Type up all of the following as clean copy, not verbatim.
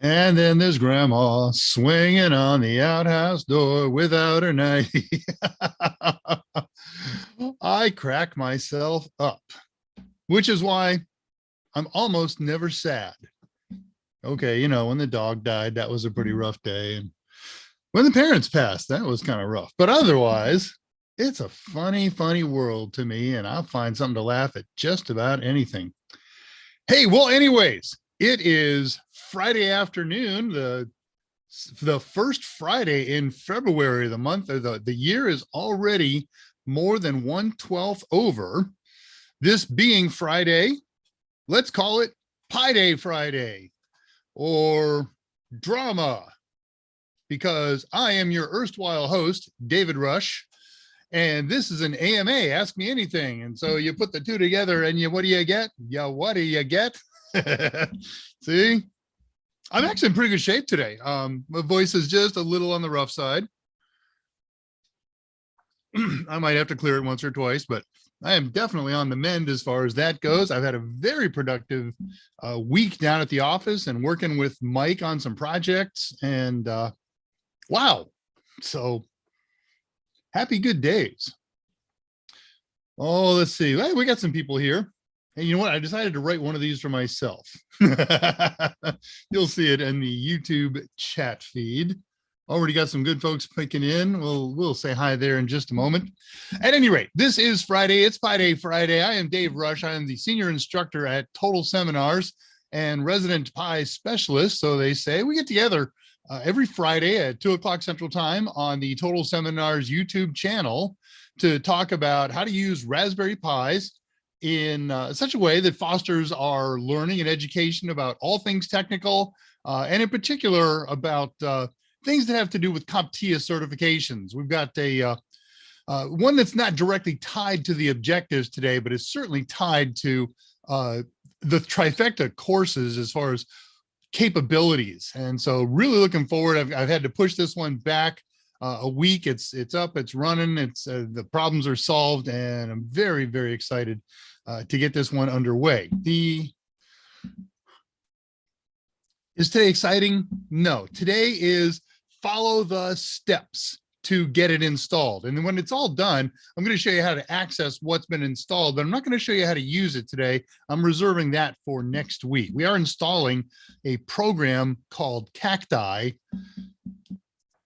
And then there's grandma swinging on the outhouse door without her nightie. I crack myself up, which is why I'm almost never sad. Okay, when the dog died, that was a pretty rough day. And when the parents passed, that was kind of rough. But otherwise, it's a funny, funny world to me, and I'll find something to laugh at just about anything. Hey, well, anyways, it is Friday afternoon, the first Friday in February. The month or the year is already more than 1/12 over. This being Friday, let's call it Pie Day Friday or drama, because I am your erstwhile host, David Rush, and this is an AMA, Ask Me Anything. And so you put the two together and what do you get? What do you get? See, I'm actually in pretty good shape today. My voice is just a little on the rough side. I might have to clear it once or twice, but I am definitely on the mend as far as that goes. I've had a very productive week down at the office and working with Mike on some projects, and wow. So happy good days. Oh, let's see. Hey, we got some people here. Hey, you know what? I decided to write one of these for myself. You'll see it in the YouTube chat feed. Already got some good folks picking in. We'll say hi there in just a moment. At any rate, this is Friday. It's Pie Day Friday. I am Dave Rush. I am the senior instructor at Total Seminars and resident pie specialist. So they say we get together every Friday at 2:00 Central Time on the Total Seminars YouTube channel to talk about how to use Raspberry Pis in such a way that fosters our learning and education about all things technical, and in particular about things that have to do with Comptia certifications. We've got a one that's not directly tied to the objectives today, but is certainly tied to the trifecta courses as far as capabilities. And so really looking forward. I've had to push this one back a week. It's up, it's running, it's the problems are solved, and I'm very, very excited to get this one underway. Is today exciting? No, today is follow the steps to get it installed. And then when it's all done, I'm going to show you how to access what's been installed, but I'm not going to show you how to use it today. I'm reserving that for next week. We are installing a program called Cacti.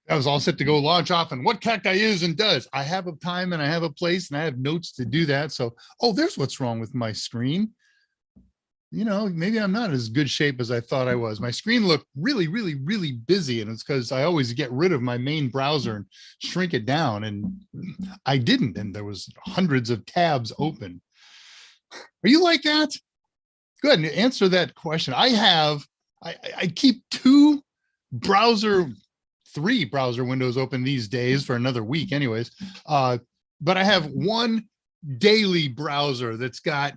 I was all set to go launch off and what Cacti is and does. I have a time and I have a place and I have notes to do that. So, oh, there's what's wrong with my screen. Maybe I'm not as good shape as I thought I was. My screen looked really, really, really busy, and it's because I always get rid of my main browser and shrink it down, and I didn't, and there was hundreds of tabs open. Are you like that? Go ahead and answer that question. I keep three browser windows open these days for another week anyways, but I have one daily browser that's got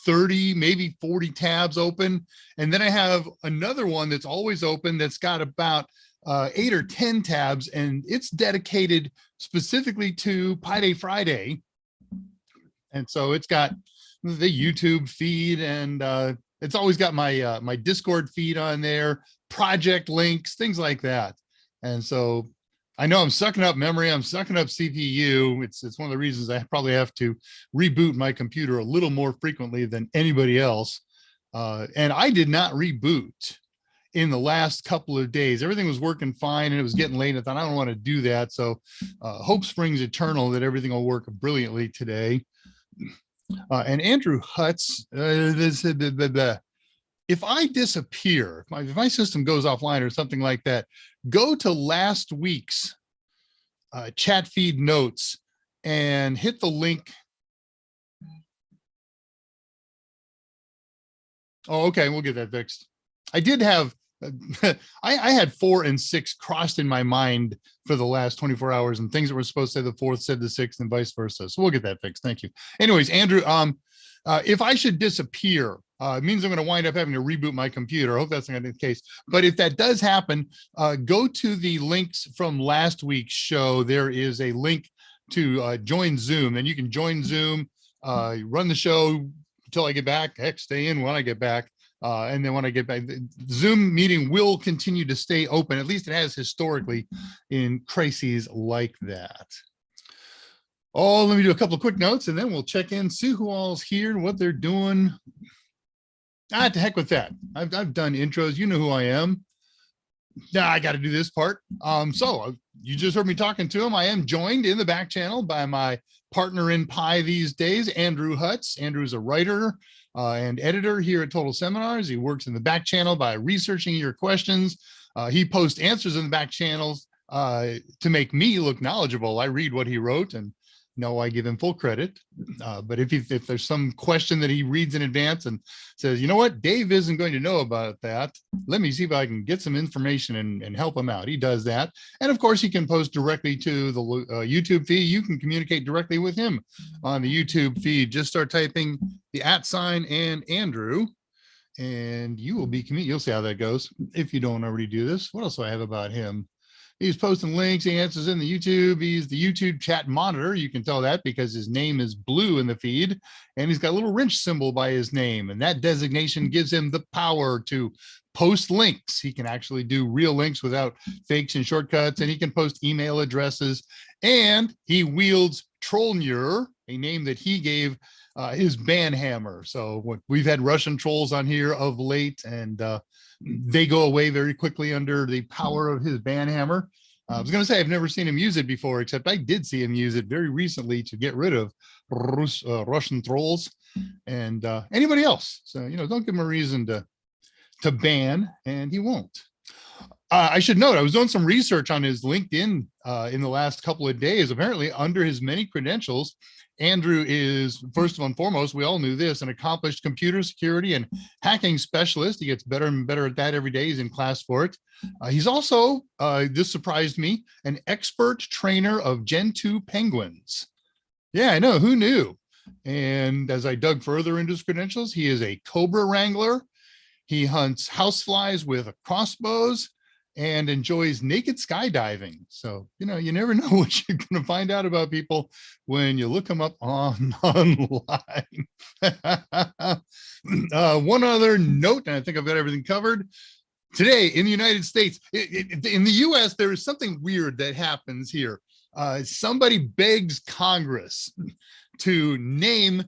30, maybe 40 tabs open. And then I have another one that's always open that's got about 8 or 10 tabs, and it's dedicated specifically to Pie Day Friday. And so it's got the YouTube feed, and it's always got my my Discord feed on there, project links, things like that. And so I know I'm sucking up memory, I'm sucking up CPU. It's one of the reasons I probably have to reboot my computer a little more frequently than anybody else. And I did not reboot in the last couple of days. Everything was working fine and it was getting late. I thought, I don't want to do that. So hope springs eternal that everything will work brilliantly today. And Andrew Hutz, if I disappear, if my system goes offline or something like that, go to last week's chat feed notes and hit the link. Oh, okay, we'll get that fixed. I did have, I had 4 and 6 crossed in my mind for the last 24 hours, and things that were supposed to say the 4th said the 6th and vice versa. So we'll get that fixed. Thank you. Anyways, Andrew, if I should disappear, it means I'm going to wind up having to reboot my computer. I hope that's not going to be the case. But if that does happen, go to the links from last week's show. There is a link to join Zoom, and you can join Zoom, run the show until I get back. Heck, stay in when I get back. And then when I get back, the Zoom meeting will continue to stay open. At least it has historically in crises like that. Oh, let me do a couple of quick notes and then we'll check in, see who all's here and what they're doing. To heck with that. I've done intros. You know who I am. Yeah, I got to do this part. So you just heard me talking to him. I am joined in the back channel by my partner in pie these days, Andrew Hutz. Andrew's a writer and editor here at Total Seminars. He works in the back channel by researching your questions. He posts answers in the back channels to make me look knowledgeable. I read what he wrote and no, I give him full credit. But if there's some question that he reads in advance and says, you know what, Dave isn't going to know about that. Let me see if I can get some information and help him out. He does that. And of course, he can post directly to the YouTube feed. You can communicate directly with him on the YouTube feed. Just start typing the @ and Andrew, and you will be, you'll see how that goes. If you don't already do this, what else do I have about him? He's posting links, he answers in the YouTube. He's the YouTube chat monitor. You can tell that because his name is blue in the feed and he's got a little wrench symbol by his name. And that designation gives him the power to post links. He can actually do real links without fakes and shortcuts, and he can post email addresses, and he wields Trollnur, a name that he gave his banhammer. So we've had Russian trolls on here of late, and they go away very quickly under the power of his banhammer. I was going to say I've never seen him use it before, except I did see him use it very recently to get rid of Russian trolls and anybody else. So, you know, don't give him a reason to ban, and he won't. I should note, I was doing some research on his LinkedIn in the last couple of days. Apparently, under his many credentials, Andrew is, first and foremost, we all knew this, an accomplished computer security and hacking specialist. He gets better and better at that every day. He's in class for it. He's also, this surprised me, an expert trainer of Gen 2 penguins. Yeah, I know, who knew? And as I dug further into his credentials, he is a cobra wrangler. He hunts houseflies with crossbows and enjoys naked skydiving. So, you know, you never know what you're going to find out about people when you look them up online. One other note, and I think I've got everything covered. Today in the United States, in the US, there is something weird that happens here. Somebody begs Congress to name,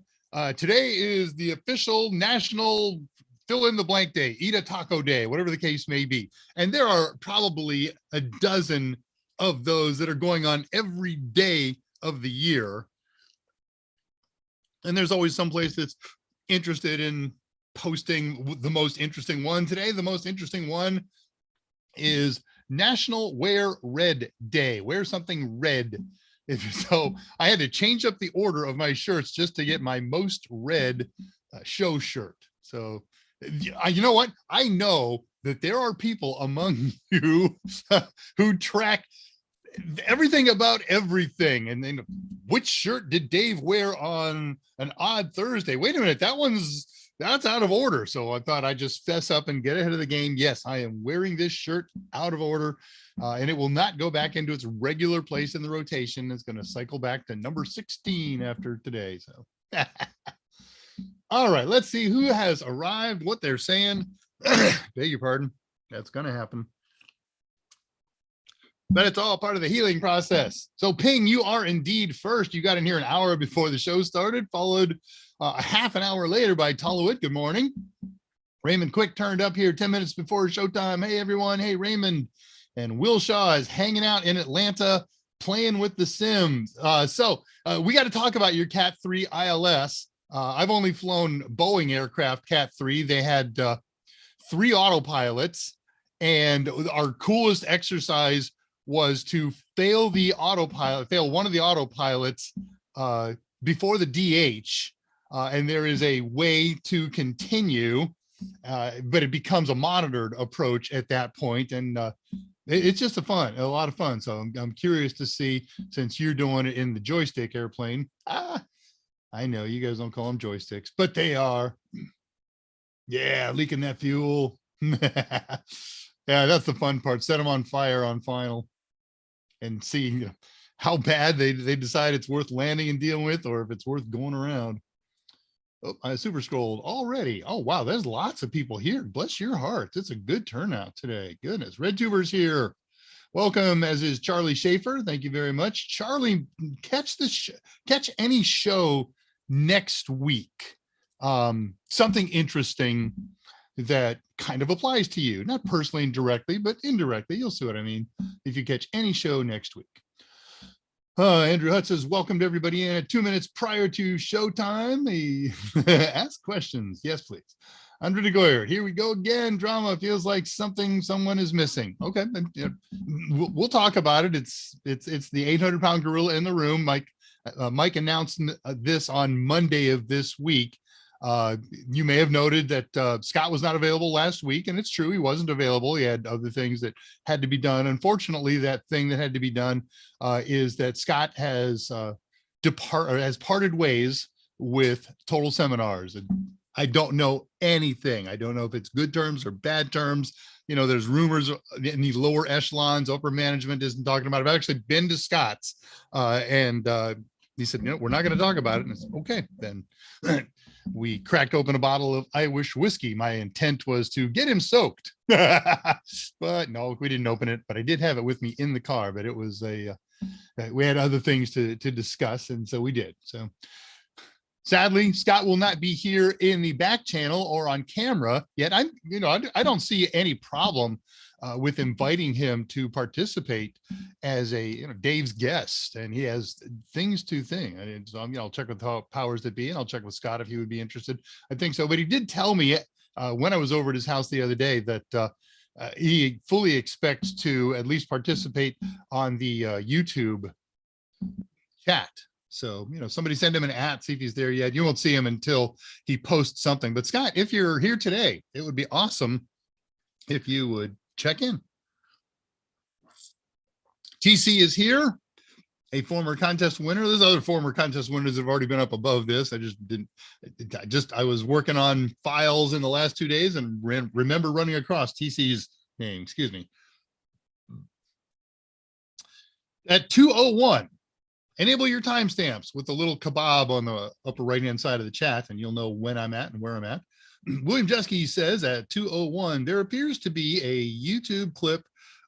today is the official national fill in the blank day, eat a taco day, whatever the case may be. And there are probably a dozen of those that are going on every day of the year. And there's always some place that's interested in posting the most interesting one. Today, the most interesting one is National Wear Red Day. Wear something red. So I had to change up the order of my shirts just to get my most red show shirt. So you know what? I know that there are people among you who track everything about everything. And then, which shirt did Dave wear on an odd Thursday? Wait a minute, that's out of order. So I thought I'd just fess up and get ahead of the game. Yes, I am wearing this shirt out of order, and it will not go back into its regular place in the rotation. It's going to cycle back to number 16 after today. So. All right, let's see who has arrived, what they're saying. Beg your pardon. That's going to happen. But it's all part of the healing process. So Ping, you are indeed first. You got in here an hour before the show started, followed a half an hour later by Tallowit. Good morning. Raymond Quick turned up here 10 minutes before showtime. Hey, everyone. Hey, Raymond. And Will Shaw is hanging out in Atlanta playing with the Sims. So we got to talk about your Cat 3 ILS. I've only flown Boeing aircraft Cat 3. They had 3 autopilots, and our coolest exercise was to fail one of the autopilots before the DH. And there is a way to continue, but it becomes a monitored approach at that point. And it's just a lot of fun. So I'm curious to see, since you're doing it in the joystick airplane. I know you guys don't call them joysticks, but they are. Yeah, leaking that fuel. Yeah, that's the fun part. Set them on fire on final and see how bad they decide it's worth landing and dealing with, or if it's worth going around. Oh, I super scrolled already. Oh, wow. There's lots of people here. Bless your hearts. It's a good turnout today. Goodness. RedTuber's here. Welcome, as is Charlie Schaefer. Thank you very much. Charlie, catch any show next week. Something interesting that kind of applies to you, not personally and directly, but indirectly. You'll see what I mean if you catch any show next week. Andrew Hutt says, welcome to everybody in at 2 minutes prior to showtime. Ask questions. Yes, please. Andre de Goyer, here we go again. Drama feels like someone is missing. Okay, we'll talk about it. It's the 800-pound gorilla in the room. Mike announced this on Monday of this week. You may have noted that Scott was not available last week, and it's true, he wasn't available. He had other things that had to be done. Unfortunately, that thing that had to be done is that Scott has parted ways with Total Seminars. And I don't know anything. I don't know if it's good terms or bad terms. You know, there's rumors in the lower echelons, upper management isn't talking about it. I've actually been to Scott's and he said, you know, we're not going to talk about it. And I said, okay, then. We cracked open a bottle of Irish whiskey. My intent was to get him soaked, but no, we didn't open it. But I did have it with me in the car. But it was we had other things to discuss, and so we did. So sadly, Scott will not be here in the back channel or on camera yet. I don't see any problem with inviting him to participate as a Dave's guest, and he has things to think. And so I'll check with the powers that be, and I'll check with Scott if he would be interested. I think so, but he did tell me when I was over at his house the other day that he fully expects to at least participate on the YouTube chat. So, somebody send him an @ see if he's there yet. You won't see him until he posts something. But Scott, if you're here today, it would be awesome if you would check in. TC is here, a former contest winner. There's other former contest winners that have already been up above this. I was working on files in the last 2 days and remember running across TC's name, excuse me. At 2:01, enable your timestamps with the little kebab on the upper right-hand side of the chat, and you'll know when I'm at and where I'm at. William Jesky says at 2:01, there appears to be a YouTube clip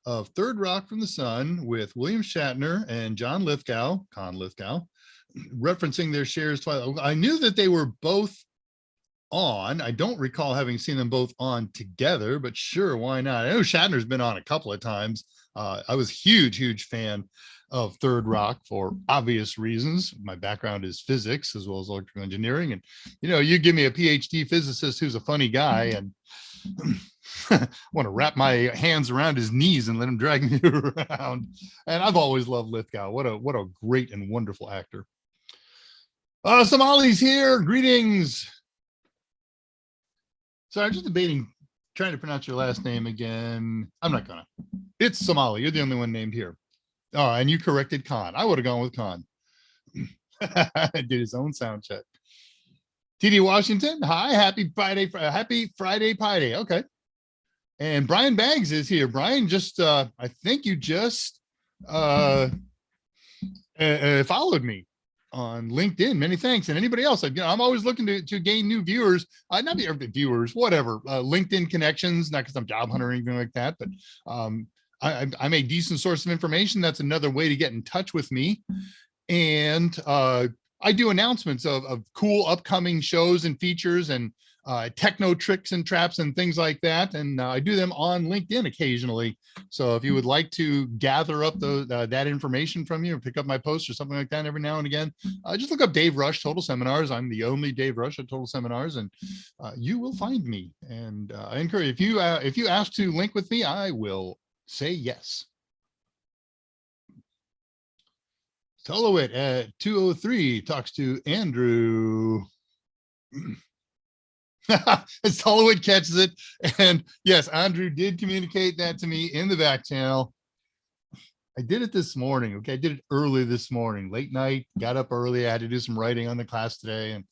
of Third Rock from the Sun with William Shatner and Con Lithgow, referencing their shares twice. I knew that they were both on. I don't recall having seen them both on together, but sure, why not? I know Shatner's been on a couple of times. I was huge fan of Third Rock for obvious reasons. My background is physics as well as electrical engineering. And, you give me a PhD physicist who's a funny guy and I want to wrap my hands around his knees and let him drag me around. And I've always loved Lithgow. What a great and wonderful actor. Somali's here. Greetings. So I'm just debating, trying to pronounce your last name again. I'm not gonna. It's Somali. You're the only one named here. Oh, and you corrected Khan. I would have gone with Khan. Did his own sound check. TD Washington, hi, happy Friday Pie Day. Okay. And Brian Baggs is here. Brian, just I think you just followed me on LinkedIn. Many thanks. And anybody else, I'm always looking to gain new viewers, not viewers, whatever, LinkedIn connections, not because I'm job hunter or anything like that, but I'm a decent source of information. That's another way to get in touch with me. And I do announcements of cool upcoming shows and features and techno tricks and traps and things like that. And I do them on LinkedIn occasionally. So if you would like to gather up that information from you or pick up my posts or something like that every now and again, just look up Dave Rush, Total Seminars. I'm the only Dave Rush at Total Seminars, and you will find me. And I encourage, if you ask to link with me, I will say yes. Solowit at 2:03 talks to Andrew. Solowit catches it. And yes, Andrew did communicate that to me in the back channel. I did it this morning. Okay. I did it early this morning, late night, got up early. I had to do some writing on the class today. And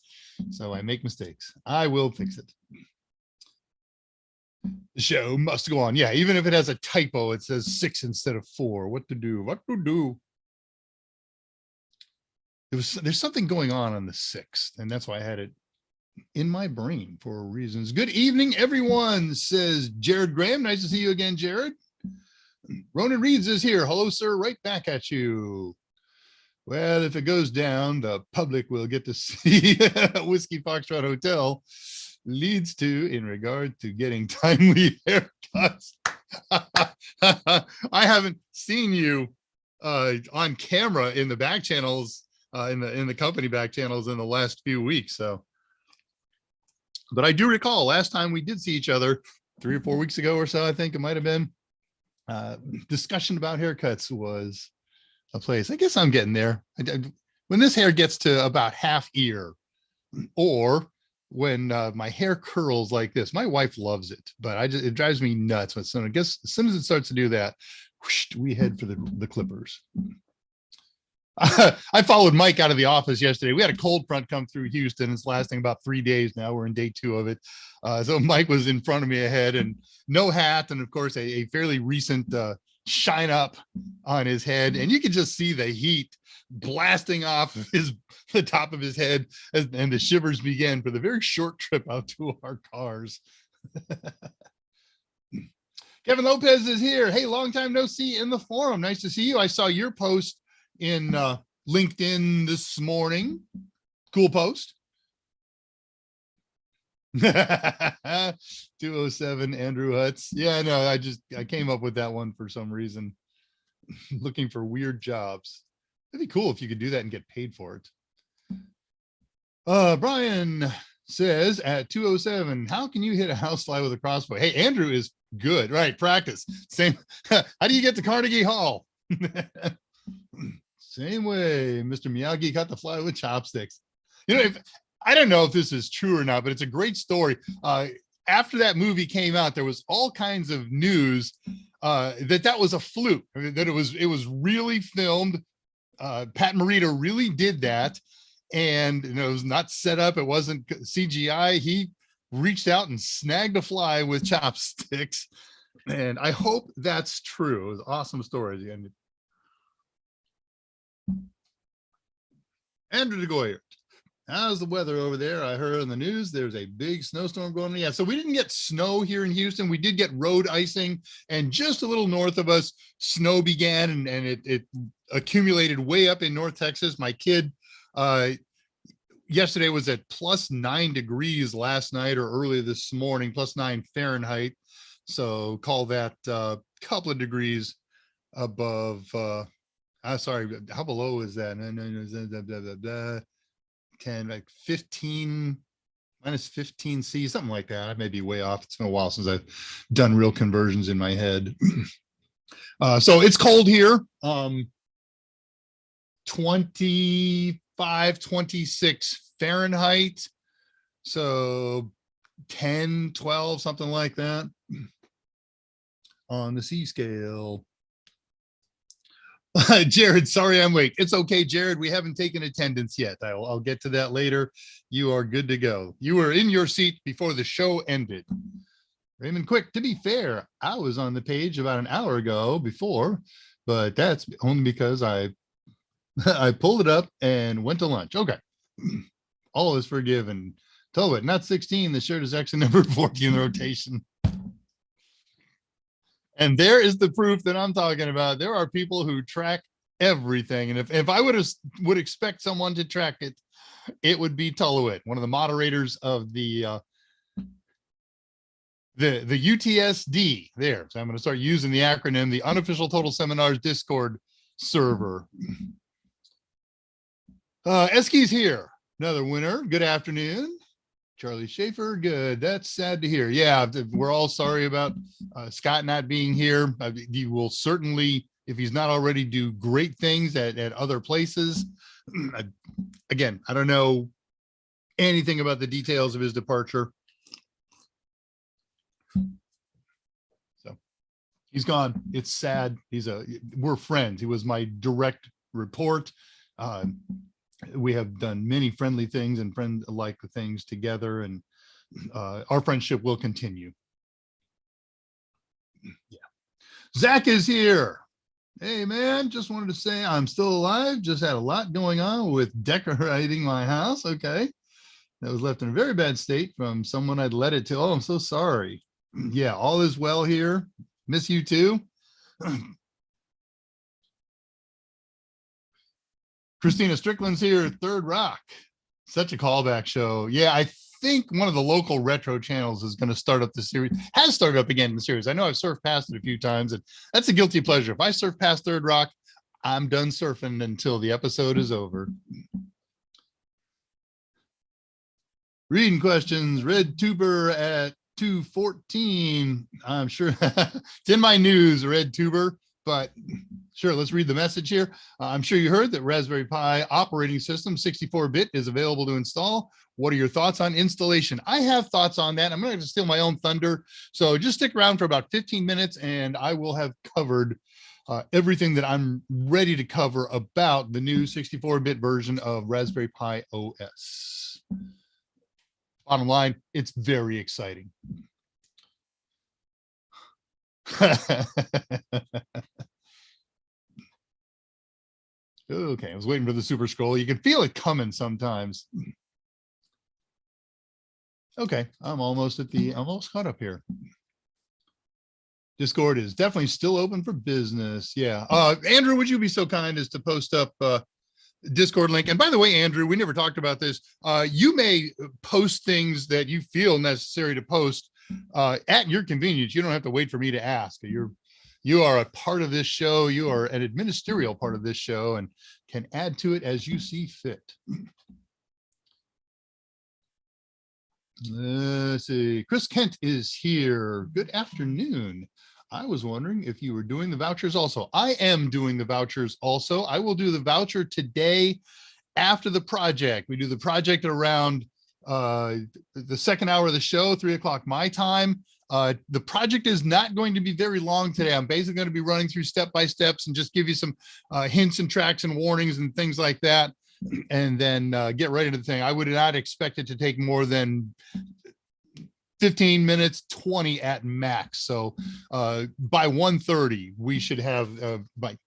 so I make mistakes. I will fix it. The show must go on. Yeah. Even if it has a typo, it says 6 instead of 4. What to do? What to do? There's something going on the 6th, and that's why I had it in my brain for reasons. Good evening, everyone, says Jared Graham. Nice to see you again, Jared. Ronan Reeds is here. Hello, sir. Right back at you. Well, if it goes down, the public will get to see Whiskey Foxtrot Hotel leads to in regard to getting timely haircuts. I haven't seen you on camera in the back channels, in the company back channels in the last few weeks. So, but I do recall last time we did see each other 3 or 4 weeks ago or so, I think it might have been, discussion about haircuts was a place. I guess I'm getting there. When this hair gets to about half ear, or when my hair curls like this, my wife loves it, but it drives me nuts. So I guess as soon as it starts to do that, whoosh, we head for the clippers. I followed Mike out of the office yesterday. We had a cold front come through Houston. It's lasting about 3 days now. We're in day 2 of it. So Mike was in front of me ahead, and no hat, and of course a fairly recent shine up on his head, and you can just see the heat blasting off the top of his head and the shivers began for the very short trip out to our cars. Kevin Lopez is here. Hey, long time no see in the forum. Nice to see you. I saw your post in LinkedIn this morning. Cool post. 207 Andrew Hutz. Yeah, no, I came up with that one for some reason. Looking for weird jobs. It'd be cool if you could do that and get paid for it. Brian says at 207, how can you hit a housefly with a crossbow? Hey, Andrew is good, right? Practice. Same. How do you get to Carnegie Hall? Same way Mr. Miyagi caught the fly with chopsticks. You know, I don't know if this is true or not, but it's a great story. After that movie came out, there was all kinds of news that was a fluke, that it was really filmed. Pat Morita really did that, and it was not set up. It wasn't CGI. He reached out and snagged a fly with chopsticks, and I hope that's true. It was an awesome story. Andrew DeGoyer, how's the weather over there? I heard on the news there's a big snowstorm going on. Yeah, so we didn't get snow here in Houston. We did get road icing, and just a little north of us, snow began, and it accumulated way up in North Texas. My kid yesterday was at +9 degrees last night or early this morning, +9 Fahrenheit. So call that a couple of degrees above. Sorry, how below is that? No, 10, like 15, -15 C, something like that. I may be way off. It's been a while since I've done real conversions in my head. So it's cold here. 25, 26 Fahrenheit. So 10, 12, something like that on the C scale. Jared, sorry I'm late. It's okay, Jared. We haven't taken attendance yet. I'll get to that later. You are good to go. You were in your seat before the show ended. Raymond Quick, to be fair, I was on the page about an hour ago before, but that's only because I pulled it up and went to lunch. Okay. All is forgiven. Tobit, not 16. The shirt is actually number 14 in the rotation. And there is the proof that I'm talking about. There are people who track everything. And if I would expect someone to track it, it would be Tullowit, one of the moderators of the UTSD there. So I'm going to start using the acronym, the Unofficial Total Seminars Discord server. Eski's here. Another winner. Good afternoon. Charlie Schaefer, good. That's sad to hear. Yeah, we're all sorry about Scott not being here. He will certainly, if he's not already, do great things at other places. Again, I don't know anything about the details of his departure. So he's gone. It's sad. We're friends. He was my direct report. We have done many friendly things and friend-alike things together, and our friendship will continue. Yeah. Zach is here. Hey, man, just wanted to say I'm still alive. Just had a lot going on with decorating my house. Okay. that was left in a very bad state from someone I'd let it to. Oh, I'm so sorry. Yeah, all is well here. Miss you too. Christina Strickland's here, Third Rock. Such a callback show. Yeah, I think one of the local retro channels is going to start up the series, has started up again in the series. I know I've surfed past it a few times, and that's a guilty pleasure. If I surf past Third Rock, I'm done surfing until the episode is over. Reading questions, Red Tuber at 2:14. I'm sure it's in my news, Red Tuber, but sure, let's read the message here. I'm sure you heard that Raspberry Pi operating system 64-bit is available to install. What are your thoughts on installation? I have thoughts on that. I'm going to steal my own thunder. So just stick around for about 15 minutes and I will have covered everything that I'm ready to cover about the new 64-bit version of Raspberry Pi OS. Bottom line, it's very exciting. Okay, I was waiting for the super scroll. You can feel it coming sometimes. Okay, I'm almost caught up here. Discord is definitely still open for business. Yeah. Andrew, would you be so kind as to post up Discord link? And by the way, Andrew, we never talked about this. You may post things that you feel necessary to post at your convenience. You don't have to wait for me to ask. You are a part of this show. You are an administrative part of this show and can add to it as you see fit. Let's see. Chris Kent is here. Good afternoon. I was wondering if you were doing the vouchers also. I am doing the vouchers also. I will do the voucher today after the project. We do the project around the second hour of the show, 3 o'clock my time. The project is not going to be very long today. I'm basically going to be running through step-by-steps and just give you some hints and tracks and warnings and things like that. And then get right into the thing. I would not expect it to take more than 15 minutes, 20 at max. So by 1:30, we should have, by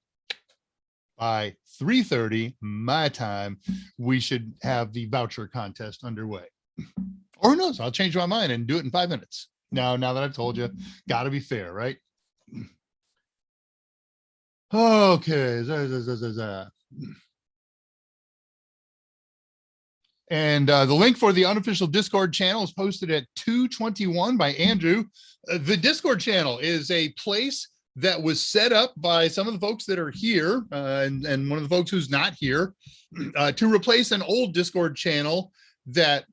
3:30 my time, we should have the voucher contest underway. Or who knows, I'll change my mind and do it in 5 minutes. Now that I've told you, got to be fair, right? Okay. And the link for the unofficial Discord channel is posted at 2:21 by Andrew. The Discord channel is a place that was set up by some of the folks that are here and one of the folks who's not here to replace an old Discord channel that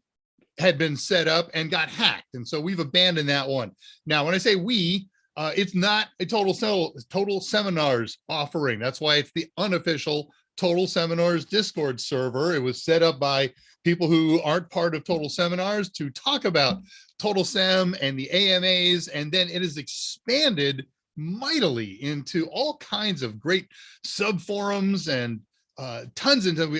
had been set up and got hacked. And so we've abandoned that one. Now, when I say we, it's not a Total Seminars offering. That's why it's the unofficial Total Seminars Discord server. It was set up by people who aren't part of Total Seminars to talk about Total Sem and the AMAs, and then it has expanded mightily into all kinds of great subforums and tons of,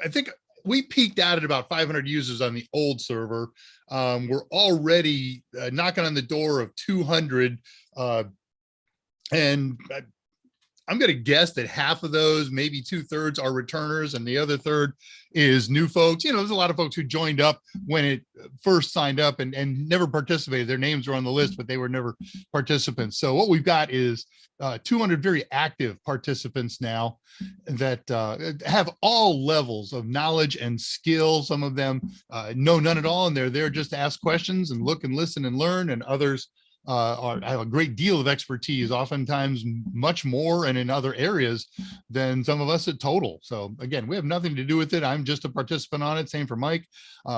I think we peaked out at about 500 users on the old server. We're already knocking on the door of 200, and I'm going to guess that half of those, maybe 2/3, are returners, and the other third is new folks. You know, there's a lot of folks who joined up when it first signed up and never participated. Their names were on the list, but they were never participants. So what we've got is 200 very active participants now that have all levels of knowledge and skill. Some of them know none at all, and they're there just to ask questions and look and listen and learn, and others have a great deal of expertise, oftentimes much more and in other areas than some of us at Total. So again, we have nothing to do with it. I'm just a participant on it. Same for Mike.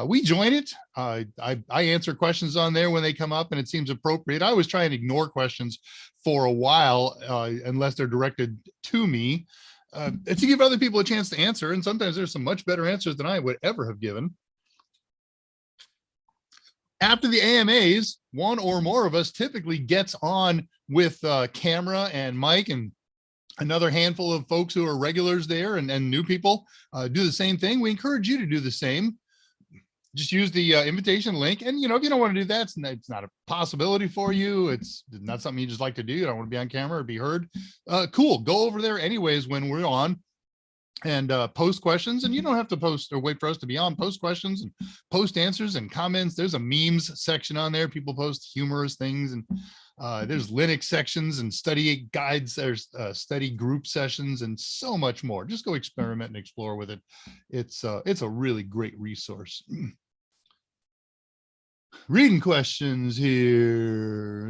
We join it. I answer questions on there when they come up and it seems appropriate. I always try and ignore questions for a while unless they're directed to me to give other people a chance to answer. And sometimes there's some much better answers than I would ever have given. After the AMAs, one or more of us typically gets on with camera and mic, and another handful of folks who are regulars there and new people do the same thing. We encourage you to do the same. Just use the invitation link. And, you know, if you don't want to do that, it's not a possibility for you. It's not something you just like to do. You don't want to be on camera or be heard. Cool. Go over there anyways when we're on. and post questions. And you don't have to post or wait for us to be on. Post questions and post answers and comments. There's a memes section on there. People post humorous things, and there's Linux sections and study guides. There's study group sessions and so much more. Just go experiment and explore with it. It's a really great resource. Reading questions here.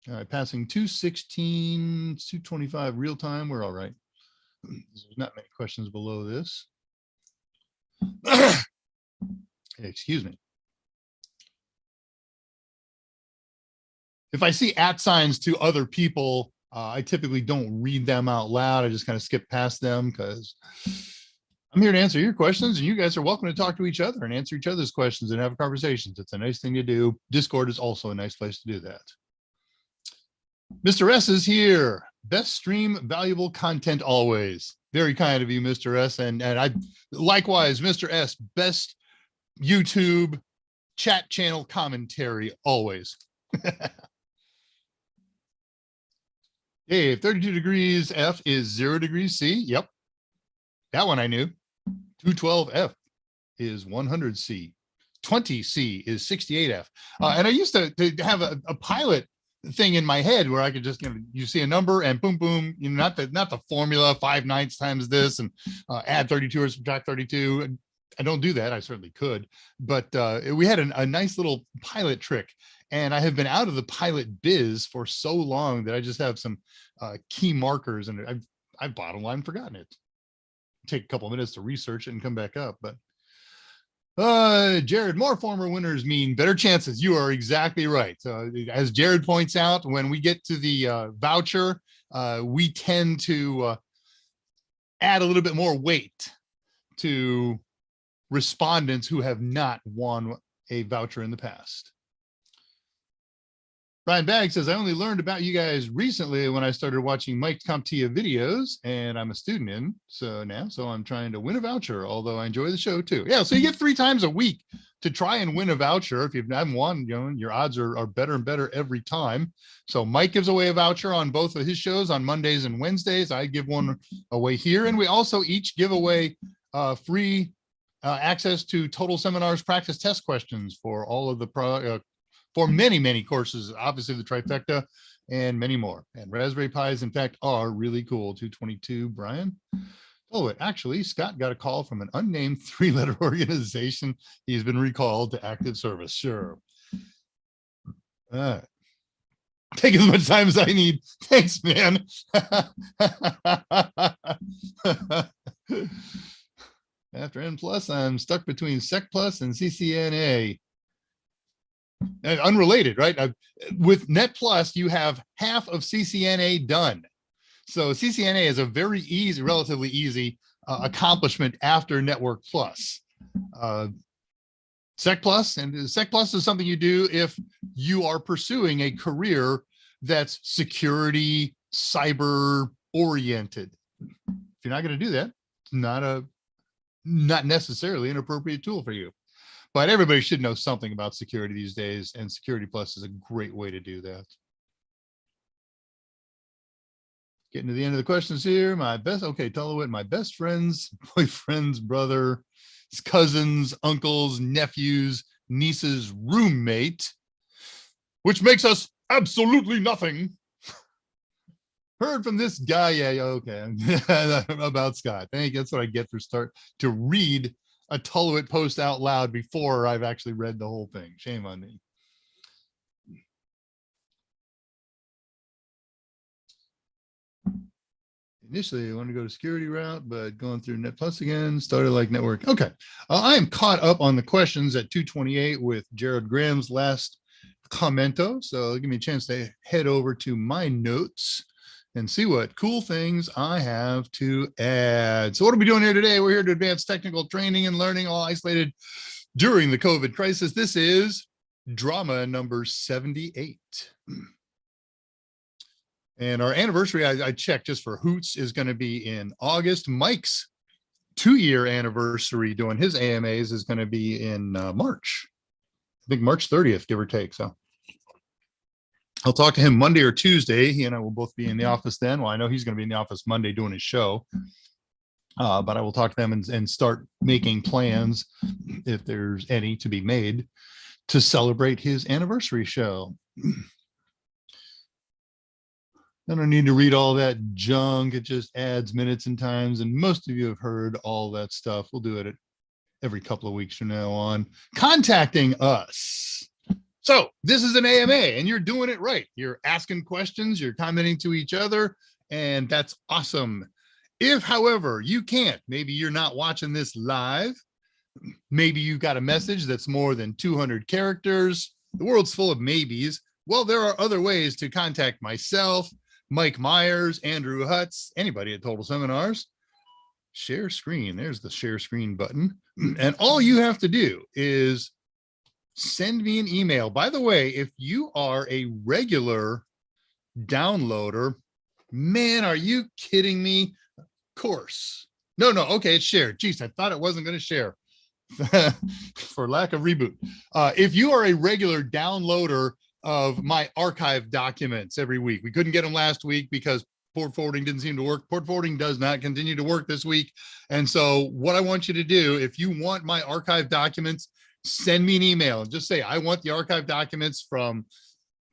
All right, passing 216, 225 real time. We're all right. There's not many questions below this. Excuse me. If I see @ signs to other people, I typically don't read them out loud. I just kind of skip past them because I'm here to answer your questions, and you guys are welcome to talk to each other and answer each other's questions and have conversations. It's a nice thing to do. Discord is also a nice place to do that. Mr. S is here. Best stream, valuable content always. Very kind of you, Mr. S. And I likewise, Mr. S, best YouTube chat channel commentary always. Dave, 32 degrees F is 0 degrees C. Yep. That one I knew. 212 F is 100 C. 20 C is 68 F. And I used to have a pilot thing in my head where I could just, you see a number and boom, boom, not the formula 5/9 times this and add 32 or subtract 32. I don't do that. I certainly could, but we had a nice little pilot trick, and I have been out of the pilot biz for so long that I just have some key markers, and I've bottom line forgotten it. Take a couple of minutes to research it and come back up, but Jared, more former winners mean better chances. You are exactly right. As Jared points out, when we get to the voucher, we tend to add a little bit more weight to respondents who have not won a voucher in the past. Brian Bagg says, I only learned about you guys recently when I started watching Mike Comptia videos, and I'm a student in so I'm trying to win a voucher, although I enjoy the show too. Yeah, so you get 3 times a week to try and win a voucher. If you haven't won, your odds are better and better every time. So Mike gives away a voucher on both of his shows on Mondays and Wednesdays. I give one away here, and we also each give away free access to Total Seminars practice test questions for all of the for many courses, obviously the trifecta and many more. And Raspberry Pis, in fact, are really cool. 222, Brian. Oh, actually, Scott got a call from an unnamed 3-letter organization. He's been recalled to active service. Sure. Take as much time as I need. Thanks, man. After N+, I'm stuck between Sec+ and CCNA. Unrelated, right? With Net Plus, you have half of CCNA done. So CCNA is a very easy, relatively easy accomplishment after Network Plus. Sec Plus, and Sec Plus is something you do if you are pursuing a career that's security, cyber oriented. If you're not going to do that, it's not necessarily an appropriate tool for you. But everybody should know something about security these days, and Security Plus is a great way to do that. Getting to the end of the questions here. My best friends, boyfriend's brother, his cousins, uncles, nephews, niece's roommate, which makes us absolutely nothing. Heard from this guy. Yeah, okay. About Scott. Thank you. That's what I get for start to read a Tullowit post out loud before I've actually read the whole thing. Shame on me. Initially, I wanted to go to security route, but going through Net Plus again, started like network. Okay. I am caught up on the questions at 228 with Jared Graham's last commento. So give me a chance to head over to my notes and see what cool things I have to add. So what are we doing here today? We're here to advance technical training and learning, all isolated during the COVID crisis. This is drama number 78. And our anniversary, I checked just for hoots, is going to be in August. Mike's 2-year anniversary doing his AMAs is going to be in March. I think March 30th, give or take. So I'll talk to him Monday or Tuesday. He and I will both be in the office then. Well, I know he's going to be in the office Monday doing his show. But I will talk to them and start making plans, if there's any to be made, to celebrate his anniversary show. I don't need to read all that junk. It just adds minutes and times. And most of you have heard all that stuff. We'll do it every couple of weeks from now on. Contacting us. So this is an AMA and you're doing it right. You're asking questions, you're commenting to each other, and that's awesome. If, however, you can't, maybe you're not watching this live, maybe you've got a message that's more than 200 characters, the world's full of maybes. Well, there are other ways to contact myself, Mike Myers, Andrew Hutz, anybody at Total Seminars. Share screen. There's the share screen button. And all you have to do is send me an email. By the way, if you are a regular downloader, man, are you kidding me? Of course. No, okay, it's shared. Geez, I thought it wasn't going to share for lack of reboot. If you are a regular downloader of my archive documents every week, we couldn't get them last week because port forwarding didn't seem to work. Port forwarding does not continue to work this week. And so what I want you to do, if you want my archive documents, send me an email and just say, I want the archive documents from,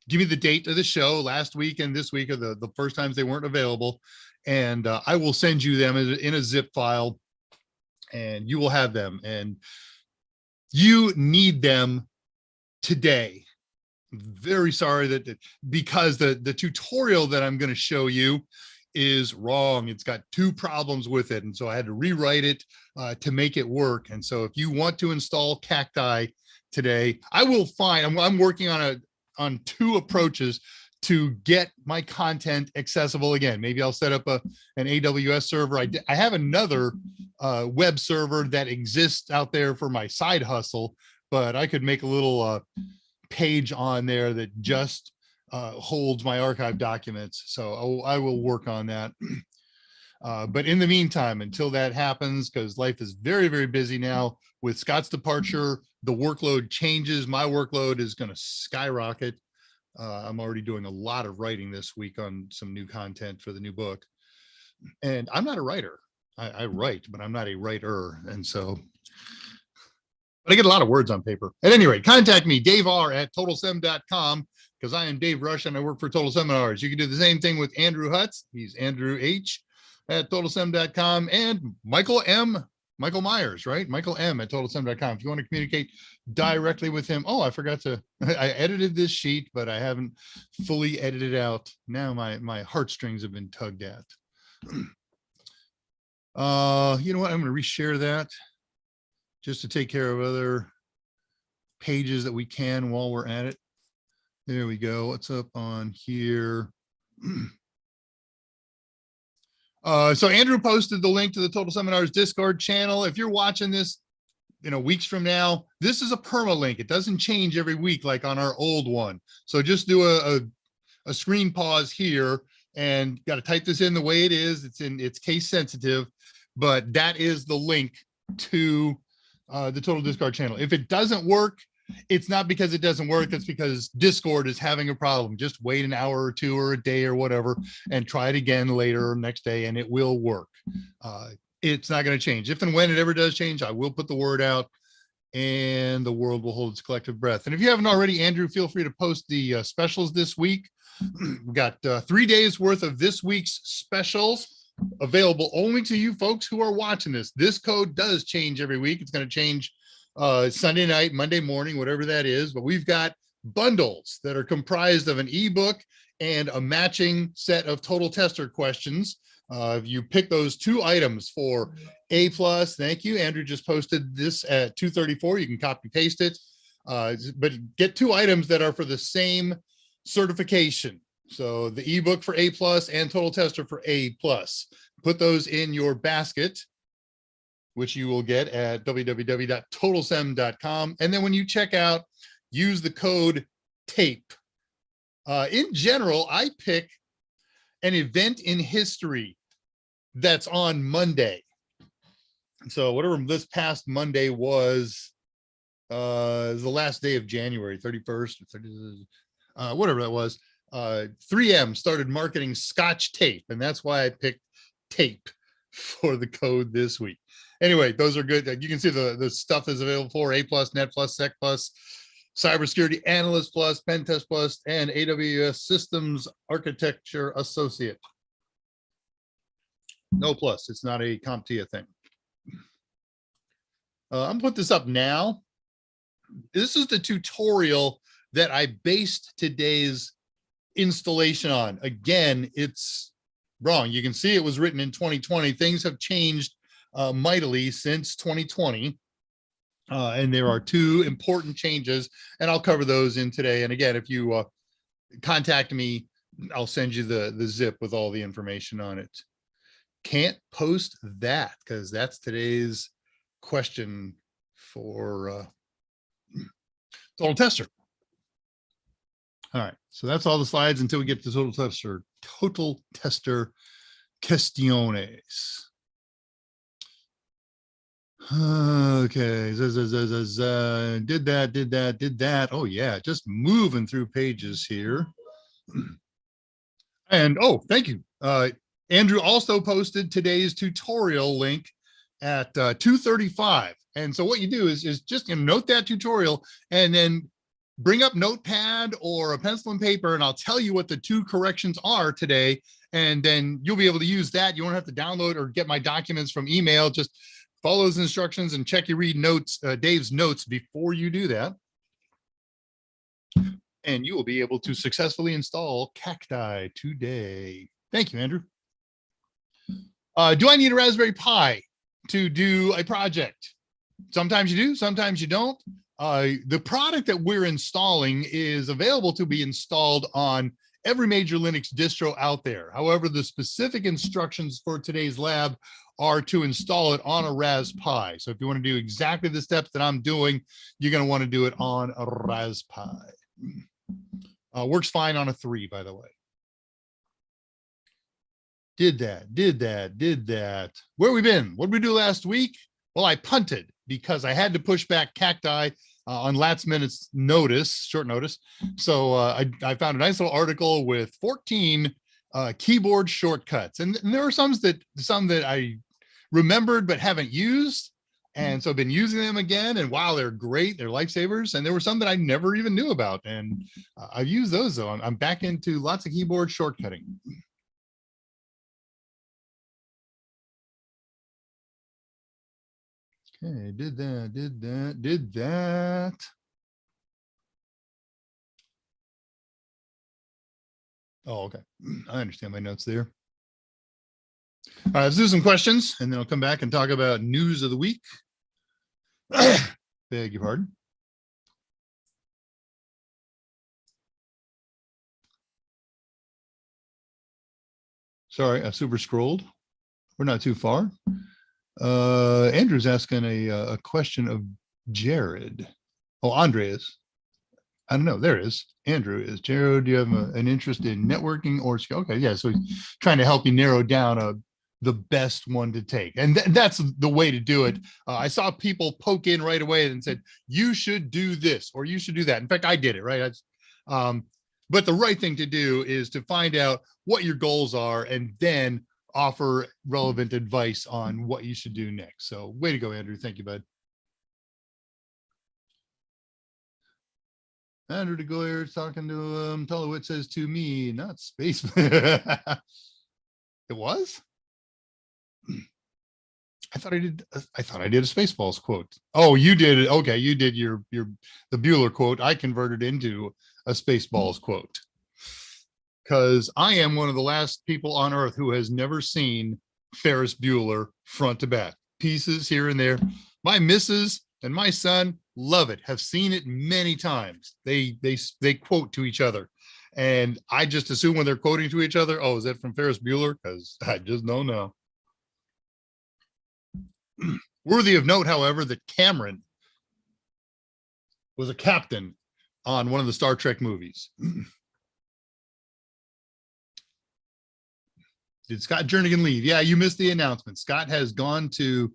give me the date of the show last week and this week, or the first times they weren't available. And I will send you them in a zip file and you will have them. And you need them today. Very sorry that because the tutorial that I'm going to show you is wrong. It's got 2 problems with it. And so I had to rewrite it to make it work. And so if you want to install Cacti today, I will find, I'm working on 2 approaches to get my content accessible again. Maybe I'll set up an AWS server. I have another web server that exists out there for my side hustle, but I could make a little page on there that just holds my archive documents. So I will work on that. But in the meantime, until that happens, because life is very, very busy now with Scott's departure, the workload changes. My workload is going to skyrocket. I'm already doing a lot of writing this week on some new content for the new book. And I'm not a writer. I write, but I'm not a writer. And so, but I get a lot of words on paper. At any rate, contact me, Dave R at totalsem.com, because I am Dave Rush and I work for Total Seminars. You can do the same thing with Andrew Hutz. He's Andrew H at totalsem.com, and Michael Myers, right? Michael M at totalsem.com. If you want to communicate directly with him. Oh, I forgot to, I edited this sheet, but I haven't fully edited out. Now my heartstrings have been tugged at. You know what? I'm going to reshare that just to take care of other pages that we can while we're at it. There we go. What's up on here? So Andrew posted the link to the Total Seminars Discord channel. If you're watching this, weeks from now, this is a permalink. It doesn't change every week like on our old one. So just do a screen pause here and got to type this in the way it is. It's case sensitive, but that is the link to the Total Discord channel. If it doesn't work, it's not because it doesn't work. It's because Discord is having a problem. Just wait an hour or 2 or a day or whatever and try it again later or next day and it will work. It's not going to change. If and when it ever does change, I will put the word out and the world will hold its collective breath. And if you haven't already, Andrew, feel free to post the specials this week. We've got 3 days worth of this week's specials available only to you folks who are watching this. This code does change every week. It's going to change Sunday night, Monday morning, whatever that is. But we've got bundles that are comprised of an ebook and a matching set of total tester questions. If you pick those 2 items for A+, thank you. Andrew just posted this at 2:34. You can copy paste it, but get 2 items that are for the same certification. So the ebook for A+ and total tester for A+. Put those in your basket, which you will get at www.totalsem.com. And then when you check out, use the code TAPE. In general, I pick an event in history that's on Monday. So whatever this past Monday was the last day of January, 31st, or 30th, whatever that was. 3M started marketing Scotch tape, and that's why I picked tape. for the code this week. Anyway, those are good. You can see the stuff that's available for A+, Net+, Sec+, Cybersecurity Analyst Plus, Pen Test Plus, and AWS Systems Architecture Associate. No plus, it's not a Comptia thing. I'm putting this up now. This is the tutorial that I based today's installation on. Again, it's wrong. You can see it was written in 2020. Things have changed mightily since 2020. And there are two important changes, and I'll cover those in today. And again, if you contact me, I'll send you the zip with all the information on it. Can't post that because that's today's question for Total Tester. All right, so that's all the slides until we get to Total Tester. Total Tester questiones. Okay, did that. Oh yeah, just moving through pages here. And oh, thank you. Andrew also posted today's tutorial link at 2:35. And so what you do is just note that tutorial and then bring up Notepad or a pencil and paper, and I'll tell you what the two corrections are today. And then you'll be able to use that. You won't have to download or get my documents from email. Just follow those instructions and check your read notes, Dave's notes before you do that. And you will be able to successfully install Cacti today. Thank you, Andrew. Do I need a Raspberry Pi to do a project? Sometimes you do, sometimes you don't. The product that we're installing is available to be installed on every major Linux distro out there. However, the specific instructions for today's lab are to install it on a Raspberry Pi. So if you want to do exactly the steps that I'm doing, you're going to want to do it on a Raspberry Pi. Works fine on a 3, by the way. Did that. Where we been? What did we do last week? Well, I punted because I had to push back Cacti on last minute's notice, short notice. So I found a nice little article with 14 keyboard shortcuts. And there are some that I remembered but haven't used. And so I've been using them again. And wow, they're great. They're lifesavers. And there were some that I never even knew about. And I've used those, though. I'm back into lots of keyboard shortcutting. Okay, did that. Oh, okay. I understand my notes there. All right, let's do some questions, and then I'll come back and talk about news of the week. Beg your pardon. Sorry, I super scrolled. We're not too far. Andrew's asking a question of Jared. Oh, Andreas. I don't know. There it is. Andrew is. Jared, do you have an interest in networking or okay? Yeah. So he's trying to help you narrow down the best one to take, and that's the way to do it. I saw people poke in right away and said you should do this or you should do that. In fact, I did it right. But the right thing to do is to find out what your goals are and then offer relevant advice on what you should do next. So way to go, Andrew. Thank you, bud. Andrew DeGoyer is talking to Tulowitz says to me, not space. It was? I thought I did a Spaceballs quote. Oh, you did it. Okay, you did the Bueller quote. I converted into a Spaceballs quote. Because I am one of the last people on Earth who has never seen Ferris Bueller front to back. Pieces here and there. My missus and my son love it, have seen it many times. They quote to each other. And I just assume when they're quoting to each other, oh, is that from Ferris Bueller? Because I just don't know. Worthy of note, however, that Cameron was a captain on one of the Star Trek movies. Did Scott Jernigan leave? Yeah, you missed the announcement. Scott has gone to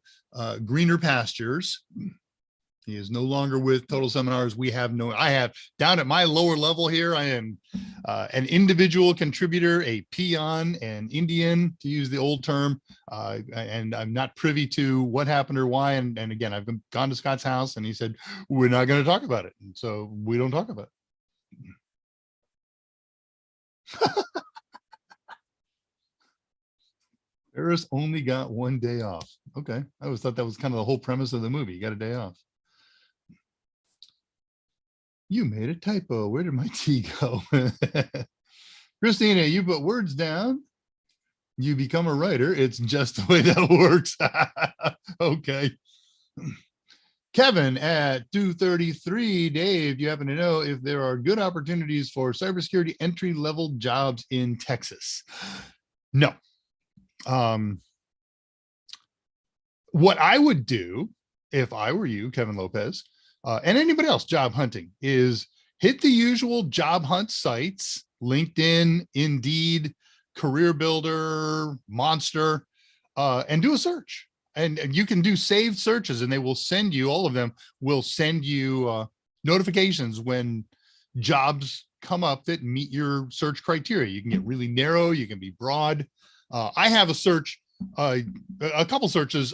greener pastures. He is no longer with Total Seminars. I have down at my lower level here, I am an individual contributor, a peon, an Indian, to use the old term. And I'm not privy to what happened or why. And again, I've gone to Scott's house and he said, we're not going to talk about it. And so we don't talk about it. Ferris only got one day off. Okay. I always thought that was kind of the whole premise of the movie. You got a day off. You made a typo. Where did my T go? Christina, you put words down. You become a writer. It's just the way that works. Okay. Kevin at 233. Dave, do you happen to know if there are good opportunities for cybersecurity entry-level jobs in Texas? No. What I would do if I were you, Kevin Lopez, and anybody else job hunting, is hit the usual job hunt sites, LinkedIn, Indeed, Career Builder, Monster, and do a search. And you can do saved searches and they will send you, all of them will send you notifications when jobs come up that meet your search criteria. You can get really narrow, you can be broad. I have a search, a couple searches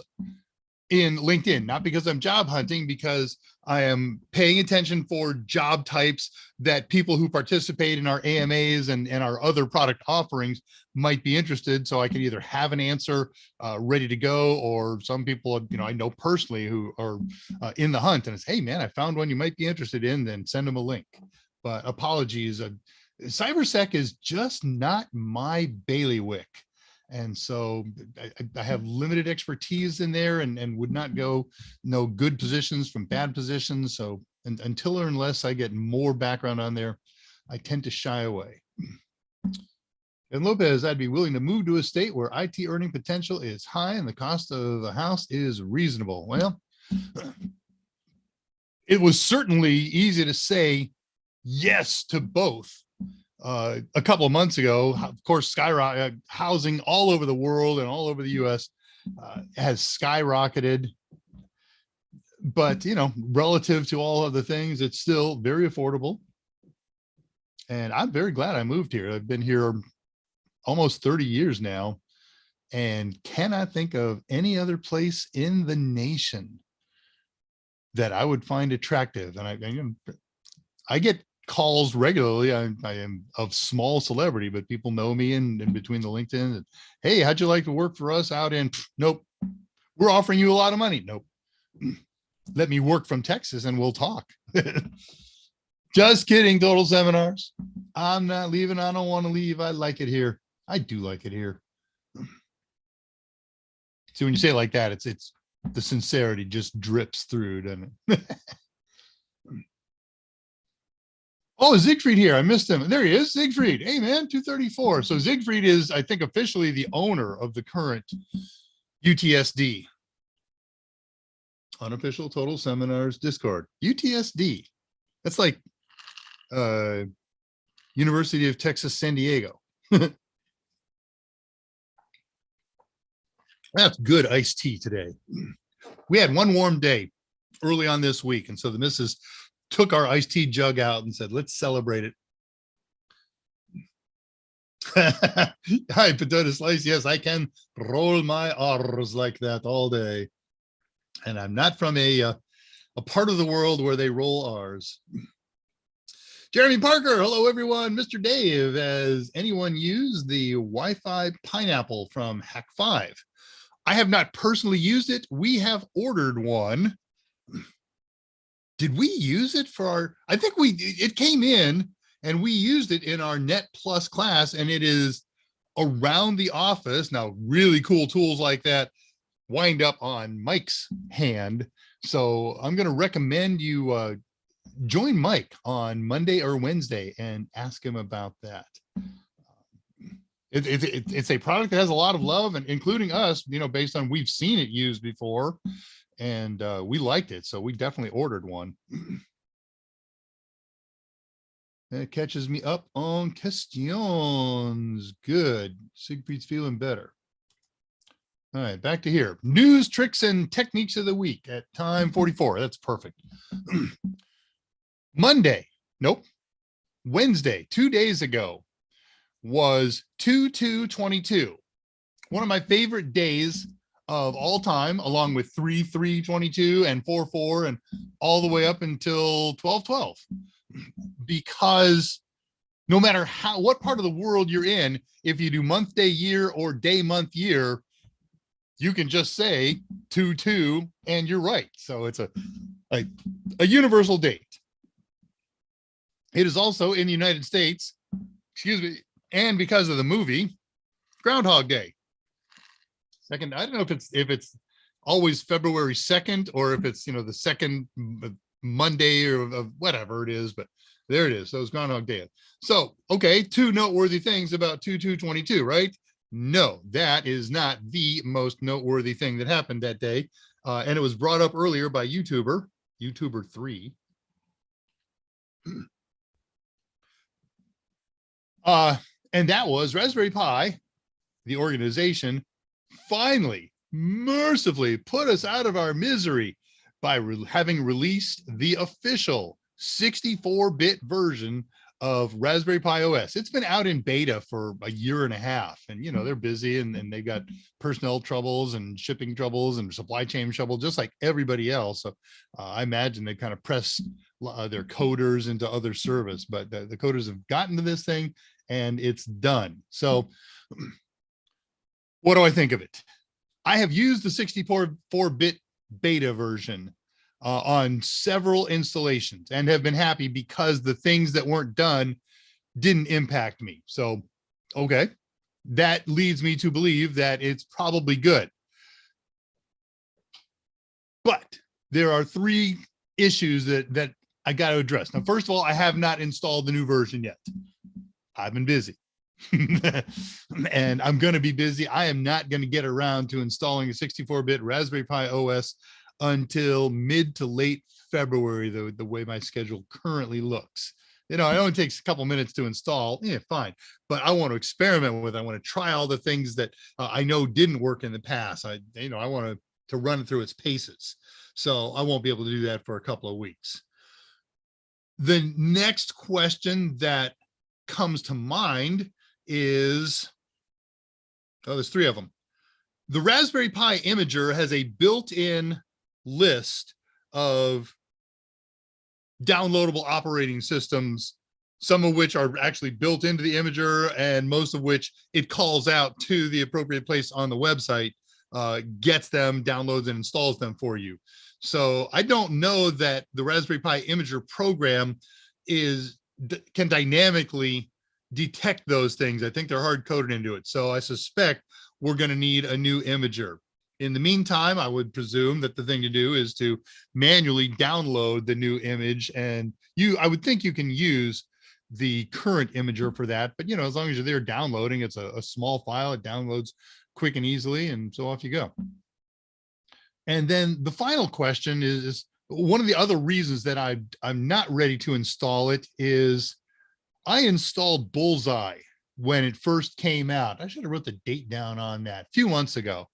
in LinkedIn, not because I'm job hunting, because I am paying attention for job types that people who participate in our AMAs and our other product offerings might be interested. So I can either have an answer ready to go, or some people, I know personally who are in the hunt and it's, hey man, I found one you might be interested in, then send them a link. But apologies, cybersec is just not my bailiwick. And so I have limited expertise in there and would not know good positions from bad positions. So until or unless I get more background on there, I tend to shy away. And Lopez, I'd be willing to move to a state where IT earning potential is high and the cost of a house is reasonable. Well, it was certainly easy to say yes to both. A couple of months ago, of course, housing all over the world and all over the US has skyrocketed. But, relative to all other things, it's still very affordable. And I'm very glad I moved here. I've been here almost 30 years now and cannot think of any other place in the nation that I would find attractive. And I get calls regularly. I am of small celebrity, but people know me in between the LinkedIn. And, hey, how'd you like to work for us out in? Nope. We're offering you a lot of money. Nope. Let me work from Texas and we'll talk. Just kidding, Total Seminars. I'm not leaving. I don't want to leave. I like it here. I do like it here. See, when you say it like that, it's the sincerity just drips through, doesn't it? Oh, Siegfried here. I missed him. There he is, Siegfried. Hey, man, 234. So Siegfried is, I think, officially the owner of the current UTSD. Unofficial Total Seminars Discord. UTSD. That's like University of Texas, San Diego. That's good iced tea today. We had one warm day early on this week. And so the missus took our iced tea jug out and said, let's celebrate it. Hi, potato slice. Yes, I can roll my R's like that all day. And I'm not from a part of the world where they roll R's. Jeremy Parker, hello everyone. Mr. Dave, has anyone used the Wi-Fi pineapple from Hack 5? I have not personally used it. We have ordered one. Did we use it for our, I think it came in and we used it in our Net Plus class, and it is around the office. Now, really cool tools like that wind up on Mike's hand. So I'm going to recommend you join Mike on Monday or Wednesday and ask him about that. It's a product that has a lot of love, and including us, based on we've seen it used before, and we liked it. So we definitely ordered one. It catches me up on questions. Good. Siegfried's feeling better. All right, back to here. News, tricks, and techniques of the week at time 44. That's perfect. Monday, nope. Wednesday, 2 days ago, was 2/2/22. One of my favorite days of all time, along with 3/3/22 and 4/4 and all the way up until 12/12. Because no matter what part of the world you're in, if you do month, day, year, or day, month, year, you can just say 2/2 and you're right. So it's a universal date. It is also in the United States, excuse me, and because of the movie, Groundhog Day. Second, I don't know if it's always February 2nd or if it's, the second Monday or of whatever it is, but there it is. So it's Groundhog Day. So, okay, two noteworthy things about 2/2/22, right? No, that is not the most noteworthy thing that happened that day. And it was brought up earlier by YouTuber 3. And that was Raspberry Pi, the organization, finally, mercifully put us out of our misery by having released the official 64-bit version of Raspberry Pi OS. It's been out in beta for a year and a half, and they're busy and they've got personnel troubles and shipping troubles and supply chain trouble, just like everybody else. So I imagine they kind of press their coders into other service, but the coders have gotten to this thing and it's done. So what do I think of it? I have used the 64-bit beta version on several installations and have been happy because the things that weren't done didn't impact me. So, okay, that leads me to believe that it's probably good. But there are 3 issues that I got to address. Now, first of all, I have not installed the new version yet. I've been busy. And I'm going to be busy. I am not going to get around to installing a 64-bit Raspberry Pi OS until mid to late February, the way my schedule currently looks. It only takes a couple minutes to install. Yeah, fine. But I want to experiment with it. I want to try all the things that I know didn't work in the past. I want to run it through its paces. So I won't be able to do that for a couple of weeks. The next question that comes to mind is, there's 3 of them. The Raspberry Pi Imager has a built-in list of downloadable operating systems, some of which are actually built into the Imager and most of which it calls out to the appropriate place on the website, gets them, downloads and installs them for you. So I don't know that the Raspberry Pi Imager program can dynamically detect those things. I think they're hard coded into it. So I suspect we're going to need a new Imager. In the meantime, I would presume that the thing to do is to manually download the new image, and I would think you can use the current Imager for that. But as long as you're there downloading, it's a small file, it downloads quick and easily, and so off you go. And then the final question is one of the other reasons that I'm not ready to install it is I installed Bullseye when it first came out. I should have wrote the date down on that, a few months ago.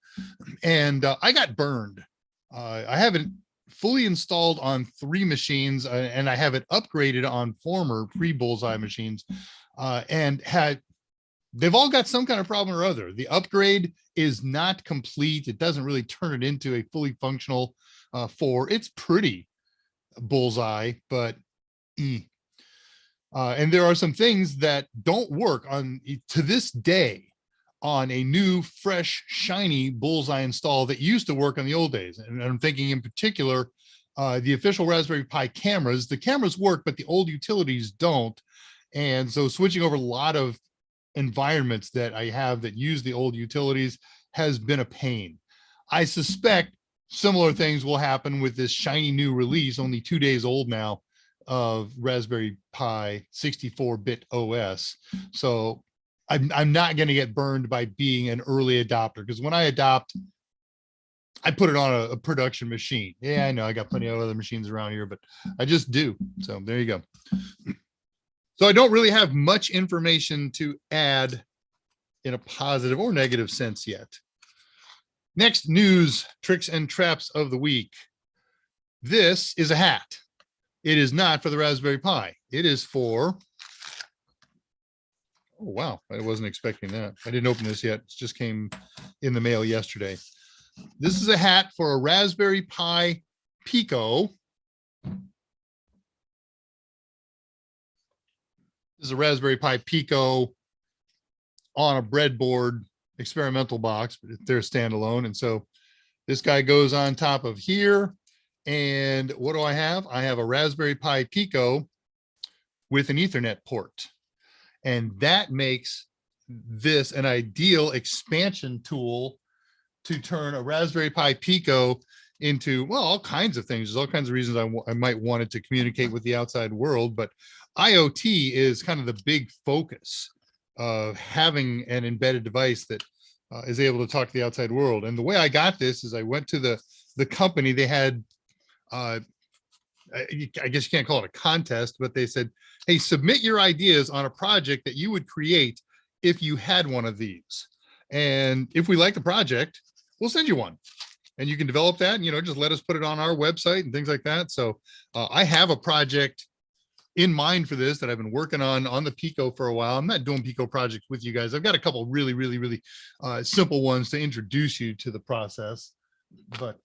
And I got burned. I have it fully installed on 3 machines, and I have it upgraded on former pre-Bullseye machines, and they've all got some kind of problem or other. The upgrade is not complete. It doesn't really turn it into a fully functional 4. It's pretty Bullseye, but and there are some things that don't work to this day on a new, fresh, shiny Bullseye install that used to work on the old days. And I'm thinking in particular, the official Raspberry Pi cameras. The cameras work, but the old utilities don't. And so switching over a lot of environments that I have that use the old utilities has been a pain. I suspect similar things will happen with this shiny new release, only 2 days old now, of Raspberry Pi 64-bit OS. So I'm not going to get burned by being an early adopter, because when I adopt, I put it on a production machine. Yeah, I know I got plenty of other machines around here, but I just do. So there you go. So I don't really have much information to add in a positive or negative sense yet. Next news, tricks and traps of the week. This is a hat. It is not for the Raspberry Pi. It is for, oh, wow. I wasn't expecting that. I didn't open this yet. It just came in the mail yesterday. This is a hat for a Raspberry Pi Pico. This is a Raspberry Pi Pico on a breadboard experimental box, but they're standalone. And so this guy goes on top of here. And what do I have? I have a Raspberry Pi Pico with an Ethernet port. And that makes this an ideal expansion tool to turn a Raspberry Pi Pico into, well, all kinds of things. There's all kinds of reasons I might want it to communicate with the outside world, but IoT is kind of the big focus of having an embedded device that is able to talk to the outside world. And the way I got this is I went to the company. They had, I guess you can't call it a contest, but they said, hey, submit your ideas on a project that you would create if you had one of these. And if we like the project, we'll send you one. And you can develop that and, just let us put it on our website and things like that. So I have a project in mind for this that I've been working on the Pico for a while. I'm not doing Pico projects with you guys. I've got a couple really, really, really simple ones to introduce you to the process. But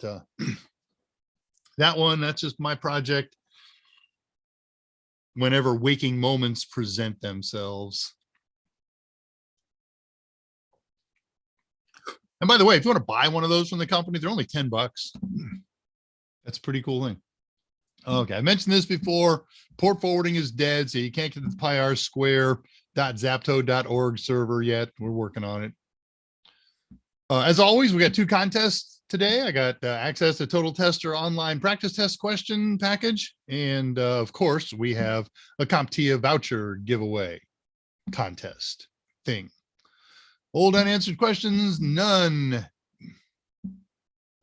that one, that's just my project whenever waking moments present themselves. And by the way, if you want to buy one of those from the company, they're only $10. That's a pretty cool thing. Okay, I mentioned this before. Port forwarding is dead, so you can't get the pyrsquare.zapto.org server yet. We're working on it. As always, we got 2 contests today. I got access to Total Tester online practice test question package. And of course, we have a Comptia voucher giveaway contest thing. Old unanswered questions, none.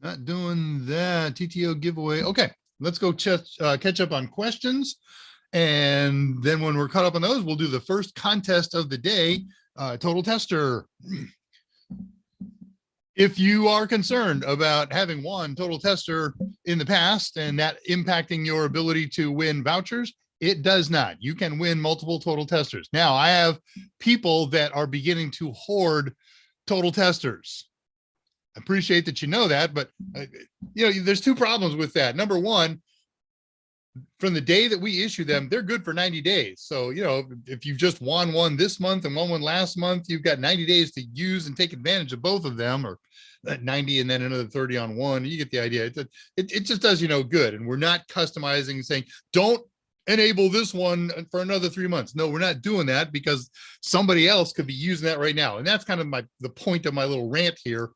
Not doing that. TTO giveaway. Okay, let's go catch up on questions. And then when we're caught up on those, we'll do the first contest of the day, Total Tester. If you are concerned about having won Total Tester in the past and that impacting your ability to win vouchers, it does not. You can win multiple Total Testers. Now, I have people that are beginning to hoard Total Testers. I appreciate that you know that, but there's 2 problems with that. Number one, from the day that we issue them, they're good for 90 days. So, if you've just won one this month and won one last month, you've got 90 days to use and take advantage of both of them, or 90 and then another 30 on one. You get the idea. It just does you no good. And we're not customizing and saying, don't enable this one for another 3 months. No, we're not doing that because somebody else could be using that right now. And that's kind of the point of my little rant here.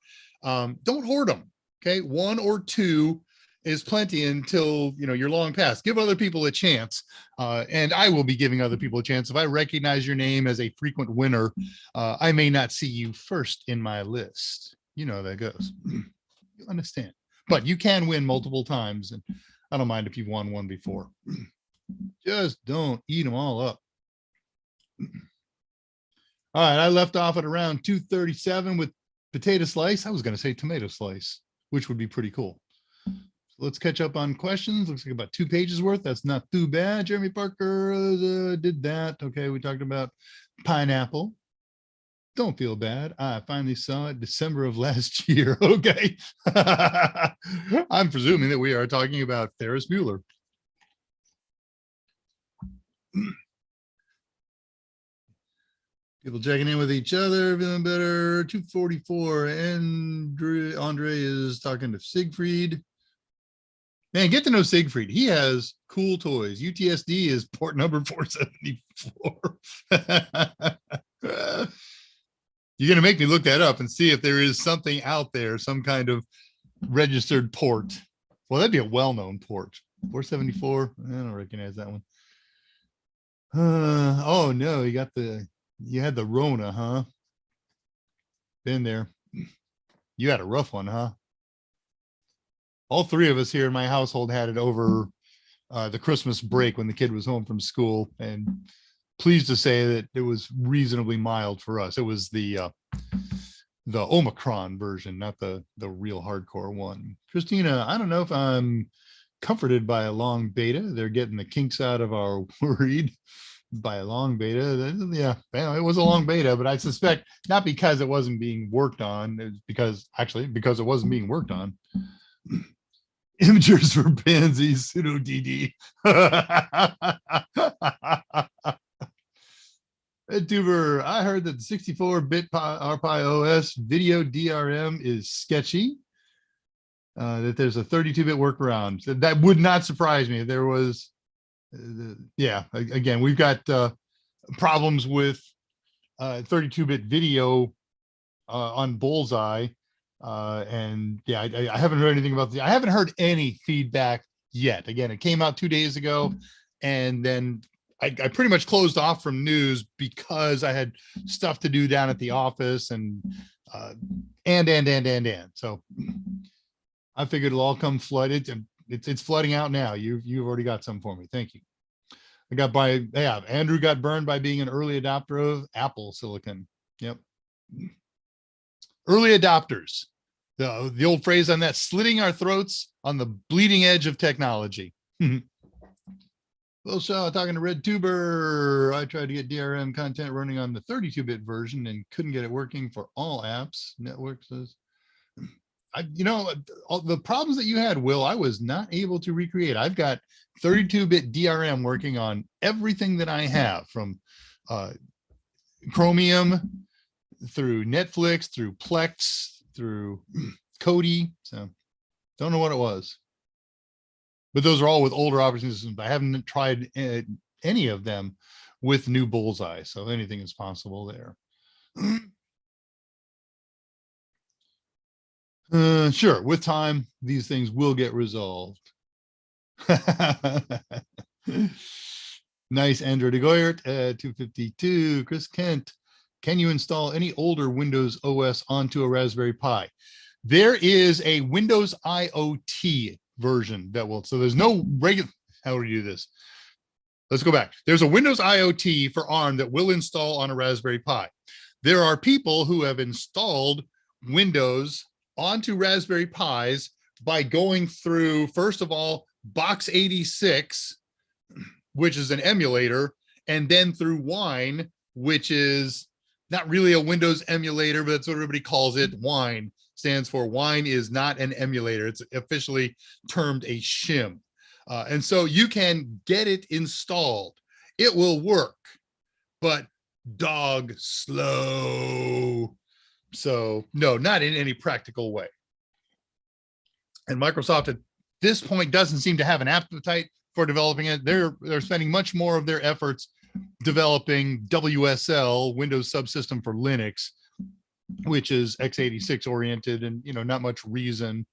Don't hoard them. Okay. 1 or 2 is plenty until, you're long past. Give other people a chance. And I will be giving other people a chance. If I recognize your name as a frequent winner, I may not see you first in my list. You know how that goes. You understand. But you can win multiple times. And I don't mind if you've won one before. Just don't eat them all up. All right, I left off at around 237 with potato slice. I was going to say tomato slice, which would be pretty cool. So let's catch up on questions. Looks like about 2 pages worth. That's not too bad. Jeremy Parker did that. Okay, we talked about pineapple. Don't feel bad. I finally saw it December of last year. Okay. I'm presuming that we are talking about Ferris Bueller. People checking in with each other, feeling better. 244. And Andre is talking to Siegfried. Man, get to know Siegfried. He has cool toys. UTSD is port number 474. You're going to make me look that up and see if there is something out there, some kind of registered port. Well, that'd be a well-known port. 474. I don't recognize that one. Oh no, you had the Rona, huh? Been there. You had a rough one, huh? All 3 of us here in my household had it over the Christmas break when the kid was home from school, and pleased to say that it was reasonably mild for us. It was the the Omicron version, not the real hardcore one. Christina, I don't know if I'm comforted by a long beta. They're getting the kinks out of our worried by a long beta. Yeah, it was a long beta, but I suspect not because it wasn't being worked on, it's because it wasn't being worked on. Imagers for pansies, pseudo DD. Tuber, I heard that the 64-bit RPi OS video DRM is sketchy. That there's a 32-bit workaround. That would not surprise me if there was. Yeah, again, we've got problems with 32-bit video on Bullseye. And yeah, I haven't heard anything about I haven't heard any feedback yet. Again, it came out 2 days ago, and then I pretty much closed off from news because I had stuff to do down at the office and. So I figured it'll all come flooded, and it's flooding out now. You've already got some for me. Thank you. Andrew got burned by being an early adopter of Apple silicon. Yep. Early adopters. The old phrase on that, slitting our throats on the bleeding edge of technology. Well, so talking to Red Tuber, I tried to get DRM content running on the 32-bit version and couldn't get it working for all apps. Network says, all the problems that you had, Will, I was not able to recreate. I've got 32-bit DRM working on everything that I have, from Chromium through Netflix, through Plex, through Kodi. So don't know what it was. But those are all with older operating systems. I haven't tried any of them with new Bullseye. So anything is possible there. Sure, with time, these things will get resolved. Nice, Andrew de Goyert at 252. Chris Kent, can you install any older Windows OS onto a Raspberry Pi? There is a Windows IoT version that will, so there's no regular, how do you do this? Let's go back. There's a Windows IoT for ARM that will install on a Raspberry Pi. There are people who have installed Windows onto Raspberry Pis by going through, first of all, Box 86, which is an emulator, and then through Wine, which is not really a Windows emulator, but that's what everybody calls it. Wine stands for Wine is not an emulator. It's officially termed a shim. And so you can get it installed. It will work, but dog slow. So no, not in any practical way. And Microsoft at this point doesn't seem to have an appetite for developing it. They're spending much more of their efforts developing WSL, Windows Subsystem for Linux, which is x86 oriented, and not much reason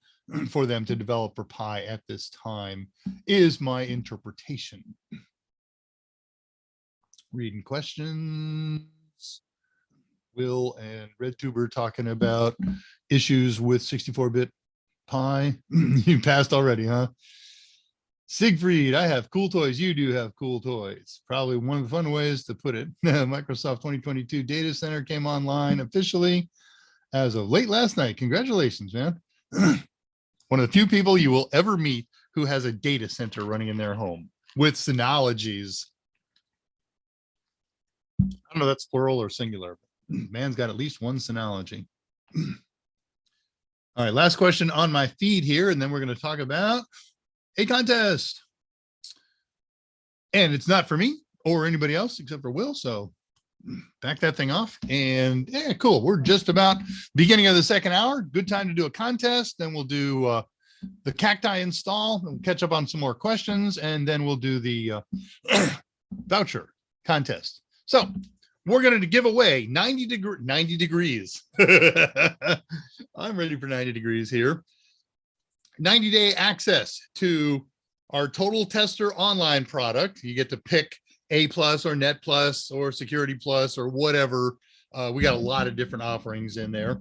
for them to develop for Pi at this time, is my interpretation. Reading questions. Will and RedTuber talking about issues with 64-bit Pi. You passed already, huh? Siegfried, I have cool toys. You do have cool toys. Probably one of the fun ways to put it. Microsoft 2022 data center came online officially as of late last night. Congratulations, man. One of the few people you will ever meet who has a data center running in their home with Synologies. I don't know if that's plural or singular. Man's got at least one Synology. All right, last question on my feed here, and then we're going to talk about a contest. And it's not for me or anybody else except for Will, so back that thing off. And yeah, cool. We're just about beginning of the second hour. Good time to do a contest. Then we'll do the Cacti install. We'll catch up on some more questions, and then we'll do the voucher contest. So we're going to give away 90 degrees. I'm ready for 90 degrees here. 90-day access to our Total Tester online product. You get to pick A+ or Net Plus or Security Plus or whatever. We got a lot of different offerings in there.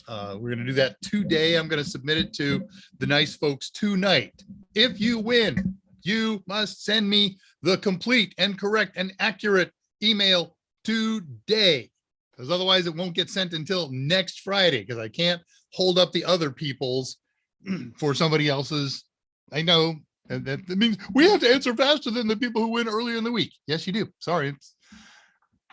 We're going to do that today. I'm going to submit it to the nice folks tonight. If you win, you must send me the complete and correct and accurate email today. because otherwise it won't get sent until next Friday, because I can't hold up the other people's for somebody else's. I know that means we have to answer faster than the people who win earlier in the week. Yes, you do. Sorry, it's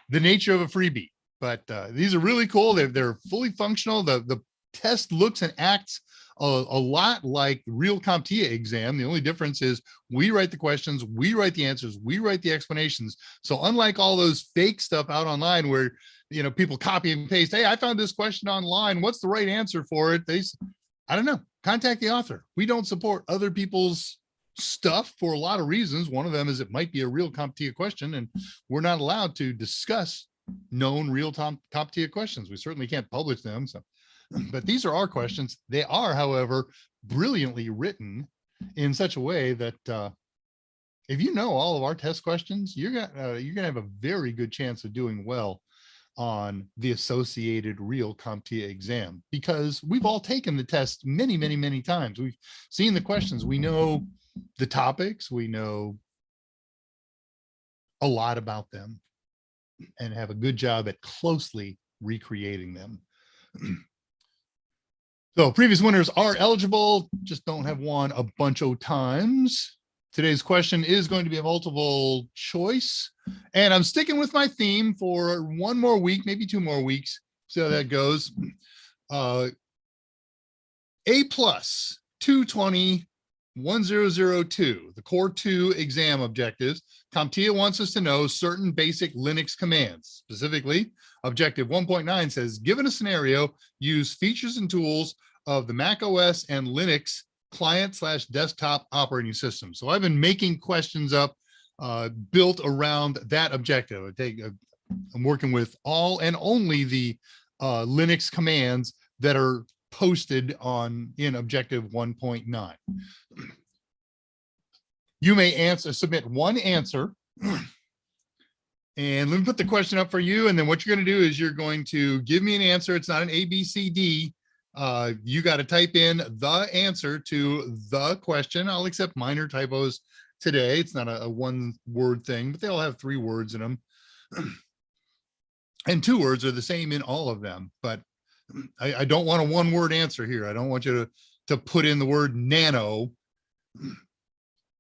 the nature of a freebie. But these are really cool. They're fully functional. The test looks and acts a lot like the real Comptia exam. The only difference is we write the questions, we write the answers, we write the explanations. So unlike all those fake stuff out online where people copy and paste, hey, I found this question online, what's the right answer for it? I don't know, contact the author. We don't support other people's stuff for a lot of reasons. One of them is it might be a real Comptia question, and we're not allowed to discuss known real Comptia questions. We certainly can't publish them. So, but these are our questions. They are, however, brilliantly written in such a way that if you know all of our test questions, you're gonna have a very good chance of doing well on the associated real Comptia exam, because we've all taken the test many, many, many times. We've seen the questions. We know the topics. We know a lot about them and have a good job at closely recreating them. So previous winners are eligible, just don't have won a bunch of times. Today's question is going to be a multiple choice, and I'm sticking with my theme for one more week, maybe 2 more weeks. See how that goes. A plus 220 1002, the core 2 exam objectives. Comptia wants us to know certain basic Linux commands. Specifically, objective 1.9 says, given a scenario, use features and tools of the Mac OS and Linux client/desktop operating system. So I've been making questions up built around that objective. I'm working with all and only the Linux commands that are posted in objective 1.9. You may submit one answer, and let me put the question up for you. And then what you're going to do is you're going to give me an answer. It's not an A, B, C, D. You got to type in the answer to the question. I'll accept minor typos today. It's not a 1-word thing, but they all have 3 words in them. And 2 words are the same in all of them, but I don't want a 1-word answer here. I don't want you to put in the word nano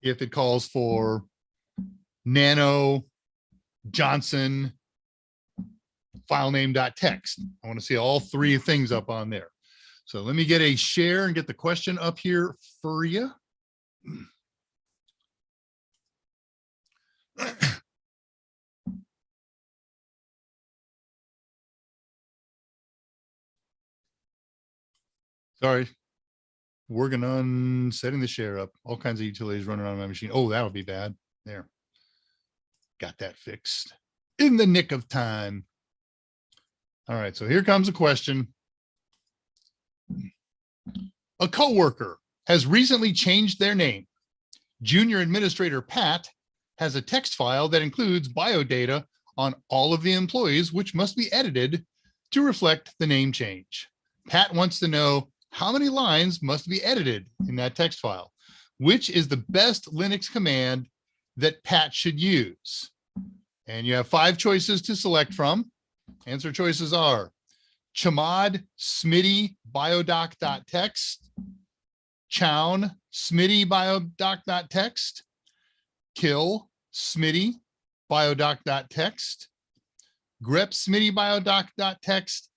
if it calls for nano Johnson filename.txt. I want to see all 3 things up on there. So let me get a share and get the question up here for you. Sorry, working on setting the share up. All kinds of utilities running on my machine. Oh, that'll be bad. There. Got that fixed in the nick of time. All right, so here comes a question. A coworker has recently changed their name. Junior Administrator Pat has a text file that includes biodata on all of the employees, which must be edited to reflect the name change. Pat wants to know how many lines must be edited in that text file. Which is the best Linux command that Pat should use? And you have 5 choices to select from. Answer choices are chmod smitty biodoc.txt, chown smitty biodoc.txt, kill smitty biodoc.txt, grep smitty biodoc.txt,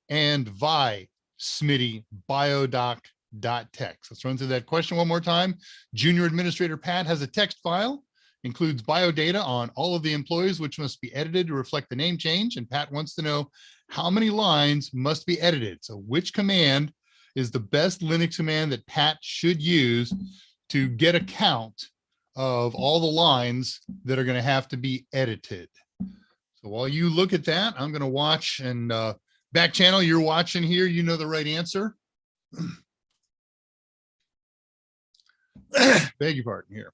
and vi smitty biodoc.txt. Let's run through that question one more time. Junior Administrator Pat has a text file, includes biodata on all of the employees, which must be edited to reflect the name change. And Pat wants to know how many lines must be edited. So which command is the best Linux command that Pat should use to get a count of all the lines that are going to have to be edited? So while you look at that, I'm going to watch, and back channel, you're watching here, you know the right answer. Beg your pardon here.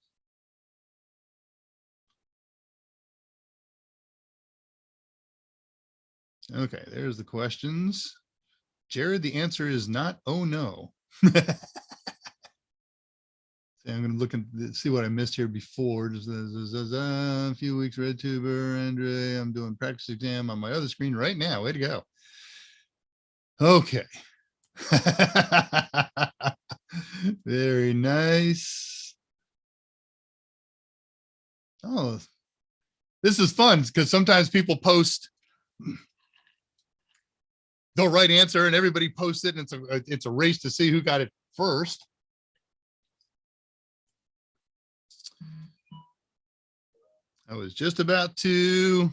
Okay, there's the questions. Jared, the answer is not, oh no. I'm going to look and see what I missed here before. Just a few weeks, red tuber, Andre. I'm doing practice exam on my other screen right now. Way to go. Okay. Very nice. Oh, this is fun because sometimes people post the right answer and everybody posts it, and it's a race to see who got it first. I was just about to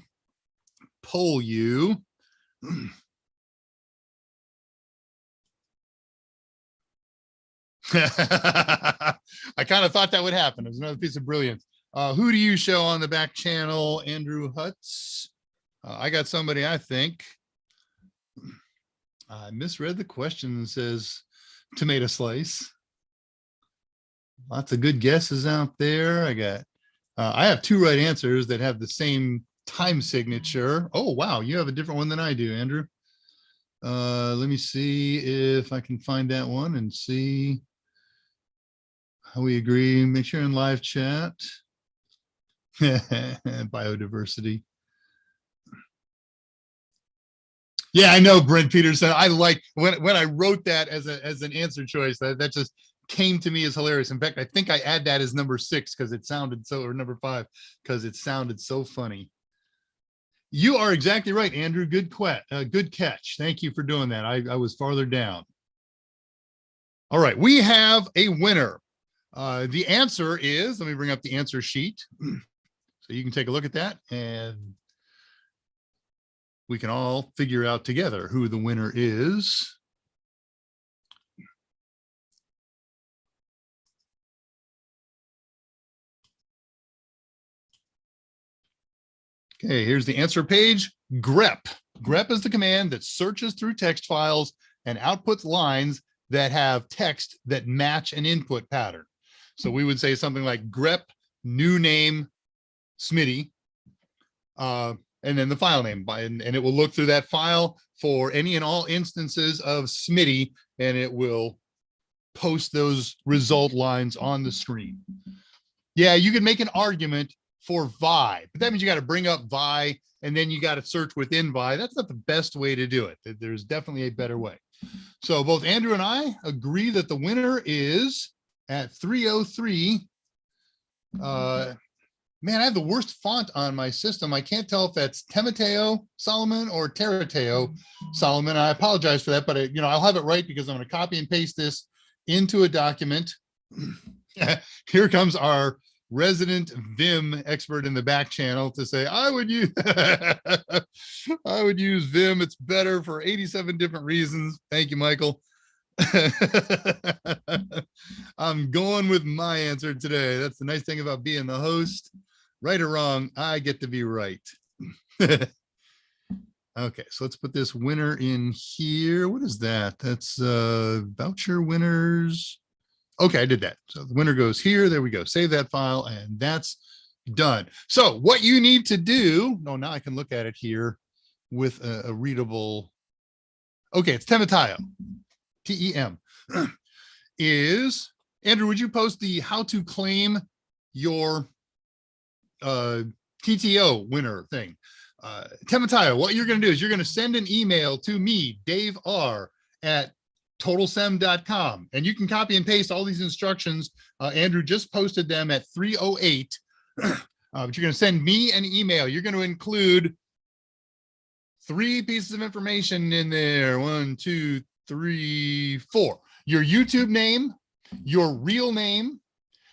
poll you. I kind of thought that would happen. It was another piece of brilliance. Who do you show on the back channel? Andrew Hutz. I got somebody, I think. I misread the question and says tomato slice. Lots of good guesses out there. I have two right answers that have the same time signature. Oh, wow. You have a different one than I do, Andrew. Let me see if I can find that one and see how we agree. Make sure in live chat. Biodiversity. Yeah, I know, Brent Peterson. I like when I wrote that as an answer choice, that just came to me as hilarious. In fact, I think I add that as number 6 because it sounded so, or number 5 because it sounded so funny. You are exactly right, Andrew. Good catch. Thank you for doing that. I was farther down. All right, we have a winner. The answer is, let me bring up the answer sheet so you can take a look at that, and we can all figure out together who the winner is. Okay, here's the answer page. grep. Grep is the command that searches through text files and outputs lines that have text that match an input pattern. So we would say something like grep new name Smitty, and then the file name, and it will look through that file for any and all instances of Smitty, and it will post those result lines on the screen. Yeah, you can make an argument for Vi, but that means you got to bring up Vi and then you got to search within Vi. That's not the best way to do it. There's definitely a better way. So both Andrew and I agree that the winner is at 303. Man, I have the worst font on my system. I can't tell if that's Temateo Solomon or Terateo Solomon. I apologize for that, but I'll have it right because I'm going to copy and paste this into a document. Here comes our resident Vim expert in the back channel to say, I would use Vim. It's better for 87 different reasons. Thank you, Michael. I'm going with my answer today. That's the nice thing about being the host. Right or wrong, I get to be right. Okay, so let's put this winner in here. What is that? That's voucher winners. Okay, I did that. So the winner goes here. There we go. Save that file, and that's done. So what you need to do, now I can look at it here with a readable. Okay, it's Temateo, T-E-M. Is, Andrew, would you post the how to claim your TTO winner thing? Temateo, what you're going to do is you're going to send an email to me, Dave R, at totalsem.com, and you can copy and paste all these instructions. Andrew just posted them at 3:08, but you're going to send me an email. You're going to include 3 pieces of information in there. 1, 2, 3, 4. Your YouTube name, your real name,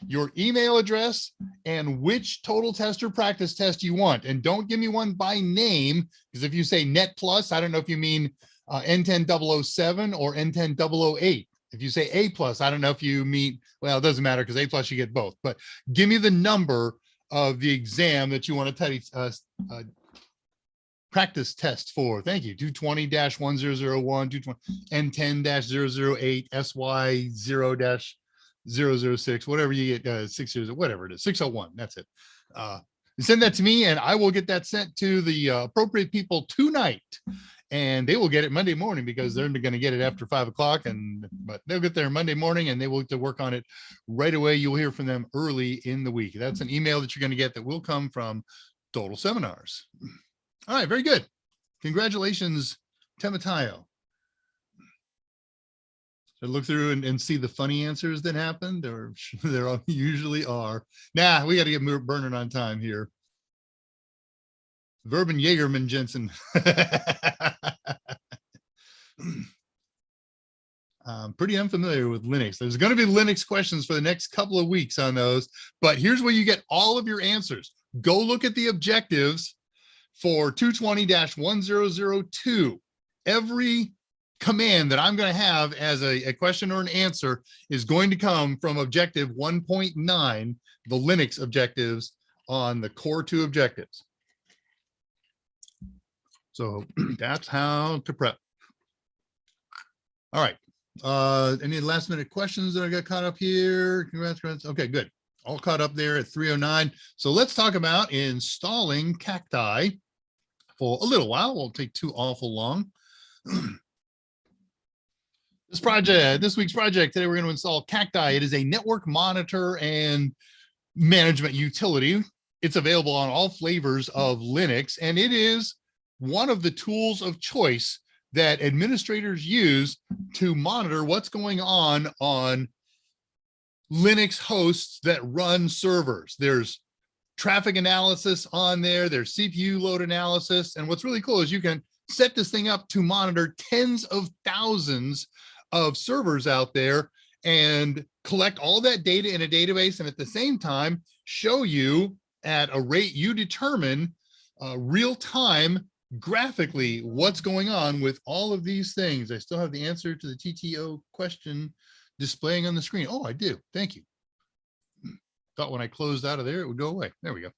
your email address, and which total test or practice test you want. And don't give me one by name, because if you say Net Plus, I don't know if you mean N10007 or N10008. If you say A+, I don't know if you mean, well, it doesn't matter because A+ you get both. But give me the number of the exam that you want to practice test for. Thank you. 220-1001, 220, N10-008, SY0-006, whatever you get, 60, whatever it is, 601. That's it. Send that to me and I will get that sent to the appropriate people tonight. And they will get it Monday morning because they're going to get it after 5 o'clock. But they'll get there Monday morning and they will get to work on it right away. You'll hear from them early in the week. That's an email that you're going to get that will come from Total Seminars. All right, very good. Congratulations, Tematayo. So look through and see the funny answers that happened, or there usually are. Nah, we got to get burning on time here. Verben Jaegerman Jensen. I'm pretty unfamiliar with Linux. There's going to be Linux questions for the next couple of weeks on those, but here's where you get all of your answers. Go look at the objectives for 220-1002. Every command that I'm going to have as a question or an answer is going to come from objective 1.9, the Linux objectives on the core 2 objectives. So that's how to prep. All right. Any last minute questions that I got caught up here? Congrats. Okay, good. All caught up there at 3:09. So let's talk about installing Cacti for a little while. Won't take too awful long. This week's project, today we're going to install Cacti. It is a network monitor and management utility. It's available on all flavors of Linux, and it is one of the tools of choice that administrators use to monitor what's going on Linux hosts that run servers. There's traffic analysis on there, there's CPU load analysis, and what's really cool is you can set this thing up to monitor tens of thousands of servers out there and collect all that data in a database, and at the same time show you at a rate you determine real time graphically what's going on with all of these things. I still have the answer to the TTO question displaying on the screen. Oh, I do. Thank you. Thought when I closed out of there, it would go away. There we go.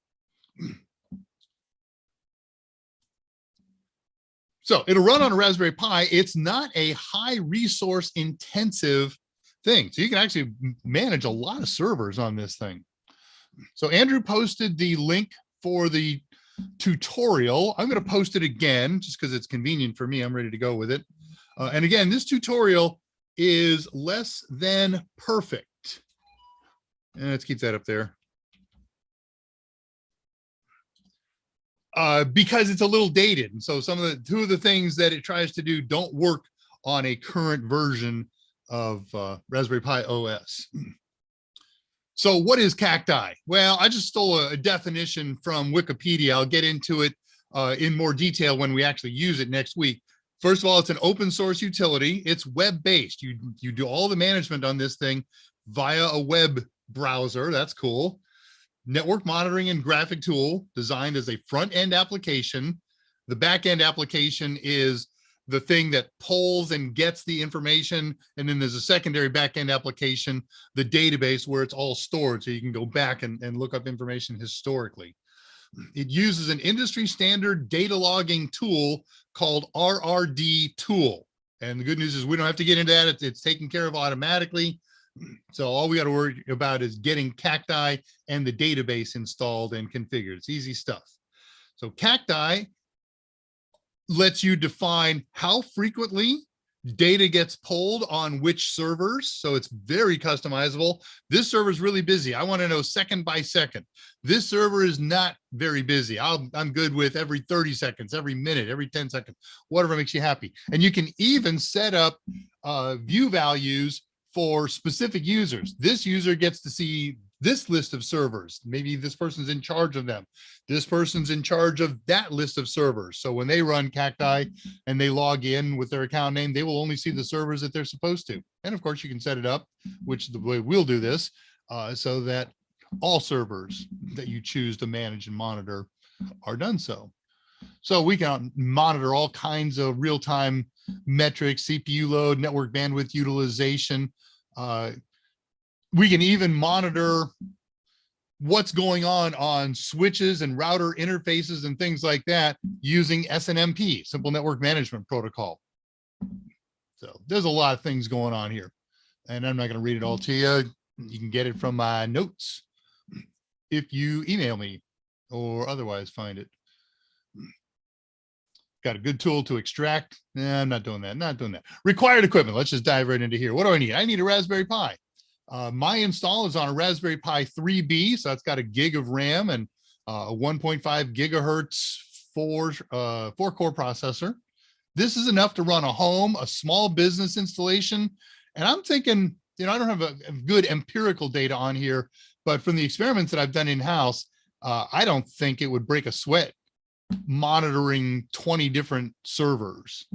So it'll run on a Raspberry Pi. It's not a high resource intensive thing. So you can actually manage a lot of servers on this thing. So Andrew posted the link for the tutorial. I'm going to post it again just because it's convenient for me. I'm ready to go with it. And again, this tutorial is less than perfect. And let's keep that up there. Because it's a little dated. And so two of the things that it tries to do don't work on a current version of Raspberry Pi OS. So what is Cacti? Well, I just stole a definition from Wikipedia. I'll get into it in more detail when we actually use it next week. First of all, it's an open source utility. It's web-based. You do all the management on this thing via a web browser. That's cool. Network monitoring and graphic tool designed as a front-end application. The back-end application is the thing that pulls and gets the information. And then there's a secondary back-end application, the database, where it's all stored. So you can go back and look up information historically. It uses an industry standard data logging tool called RRD tool. And the good news is we don't have to get into that. It's taken care of automatically. So all we got to worry about is getting Cacti and the database installed and configured. It's easy stuff. So Cacti lets you define how frequently data gets pulled on which servers. So it's very customizable. This server is really busy. I want to know second by second. This server is not very busy. I'm good with every 30 seconds, every minute, every 10 seconds, whatever makes you happy. And you can even set up view values for specific users. This user gets to see this list of servers. Maybe this person's in charge of them. This person's in charge of that list of servers. So when they run Cacti and they log in with their account name, they will only see the servers that they're supposed to. And of course you can set it up, which is the way we'll do this, so that all servers that you choose to manage and monitor are done so. So we can monitor all kinds of real-time metrics, CPU load, network bandwidth utilization. We can even monitor what's going on switches and router interfaces and things like that using SNMP, Simple Network Management Protocol. So there's a lot of things going on here. And I'm not going to read it all to you. You can get it from my notes if you email me. or otherwise find it. Got a good tool to extract. Nah, I'm not doing that. Not doing that. Required equipment. Let's just dive right into here. What do I need? I need a Raspberry Pi. My install is on a Raspberry Pi 3B, so it's got a gig of RAM and a 1.5 gigahertz four-core processor. This is enough to run a home, a small business installation. And I'm thinking, I don't have a good empirical data on here, but from the experiments that I've done in-house, I don't think it would break a sweat monitoring 20 different servers.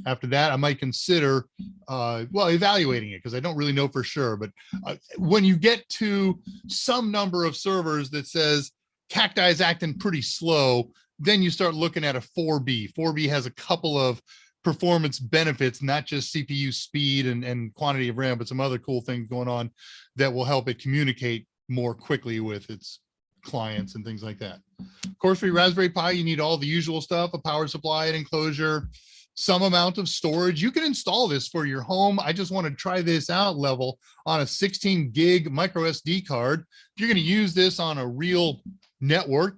After that, I might consider, evaluating it, because I don't really know for sure. But when you get to some number of servers that says Cacti is acting pretty slow, then you start looking at a 4B. 4B has a couple of performance benefits, not just CPU speed and quantity of RAM, but some other cool things going on that will help it communicate more quickly with its clients and things like that. Of course, for your Raspberry Pi, you need all the usual stuff: a power supply, an enclosure, some amount of storage. You can install this for your home. I just want to try this out level on a 16 gig micro SD card. If you're going to use this on a real network,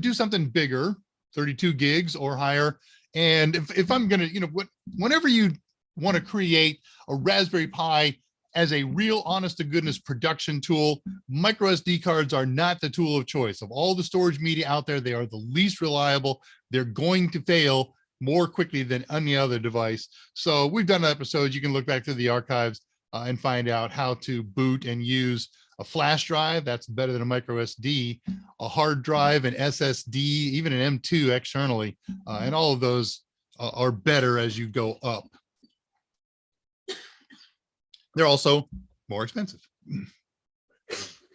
do something bigger, 32 gigs or higher. And if I'm going to, whenever you want to create a Raspberry Pi as a real honest to goodness production tool, micro SD cards are not the tool of choice. Of all the storage media out there, they are the least reliable. They're going to fail more quickly than any other device. So we've done episodes. You can look back through the archives and find out how to boot and use a flash drive. That's better than a micro SD, a hard drive, an SSD, even an M2 externally. And all of those are better as you go up. They're also more expensive.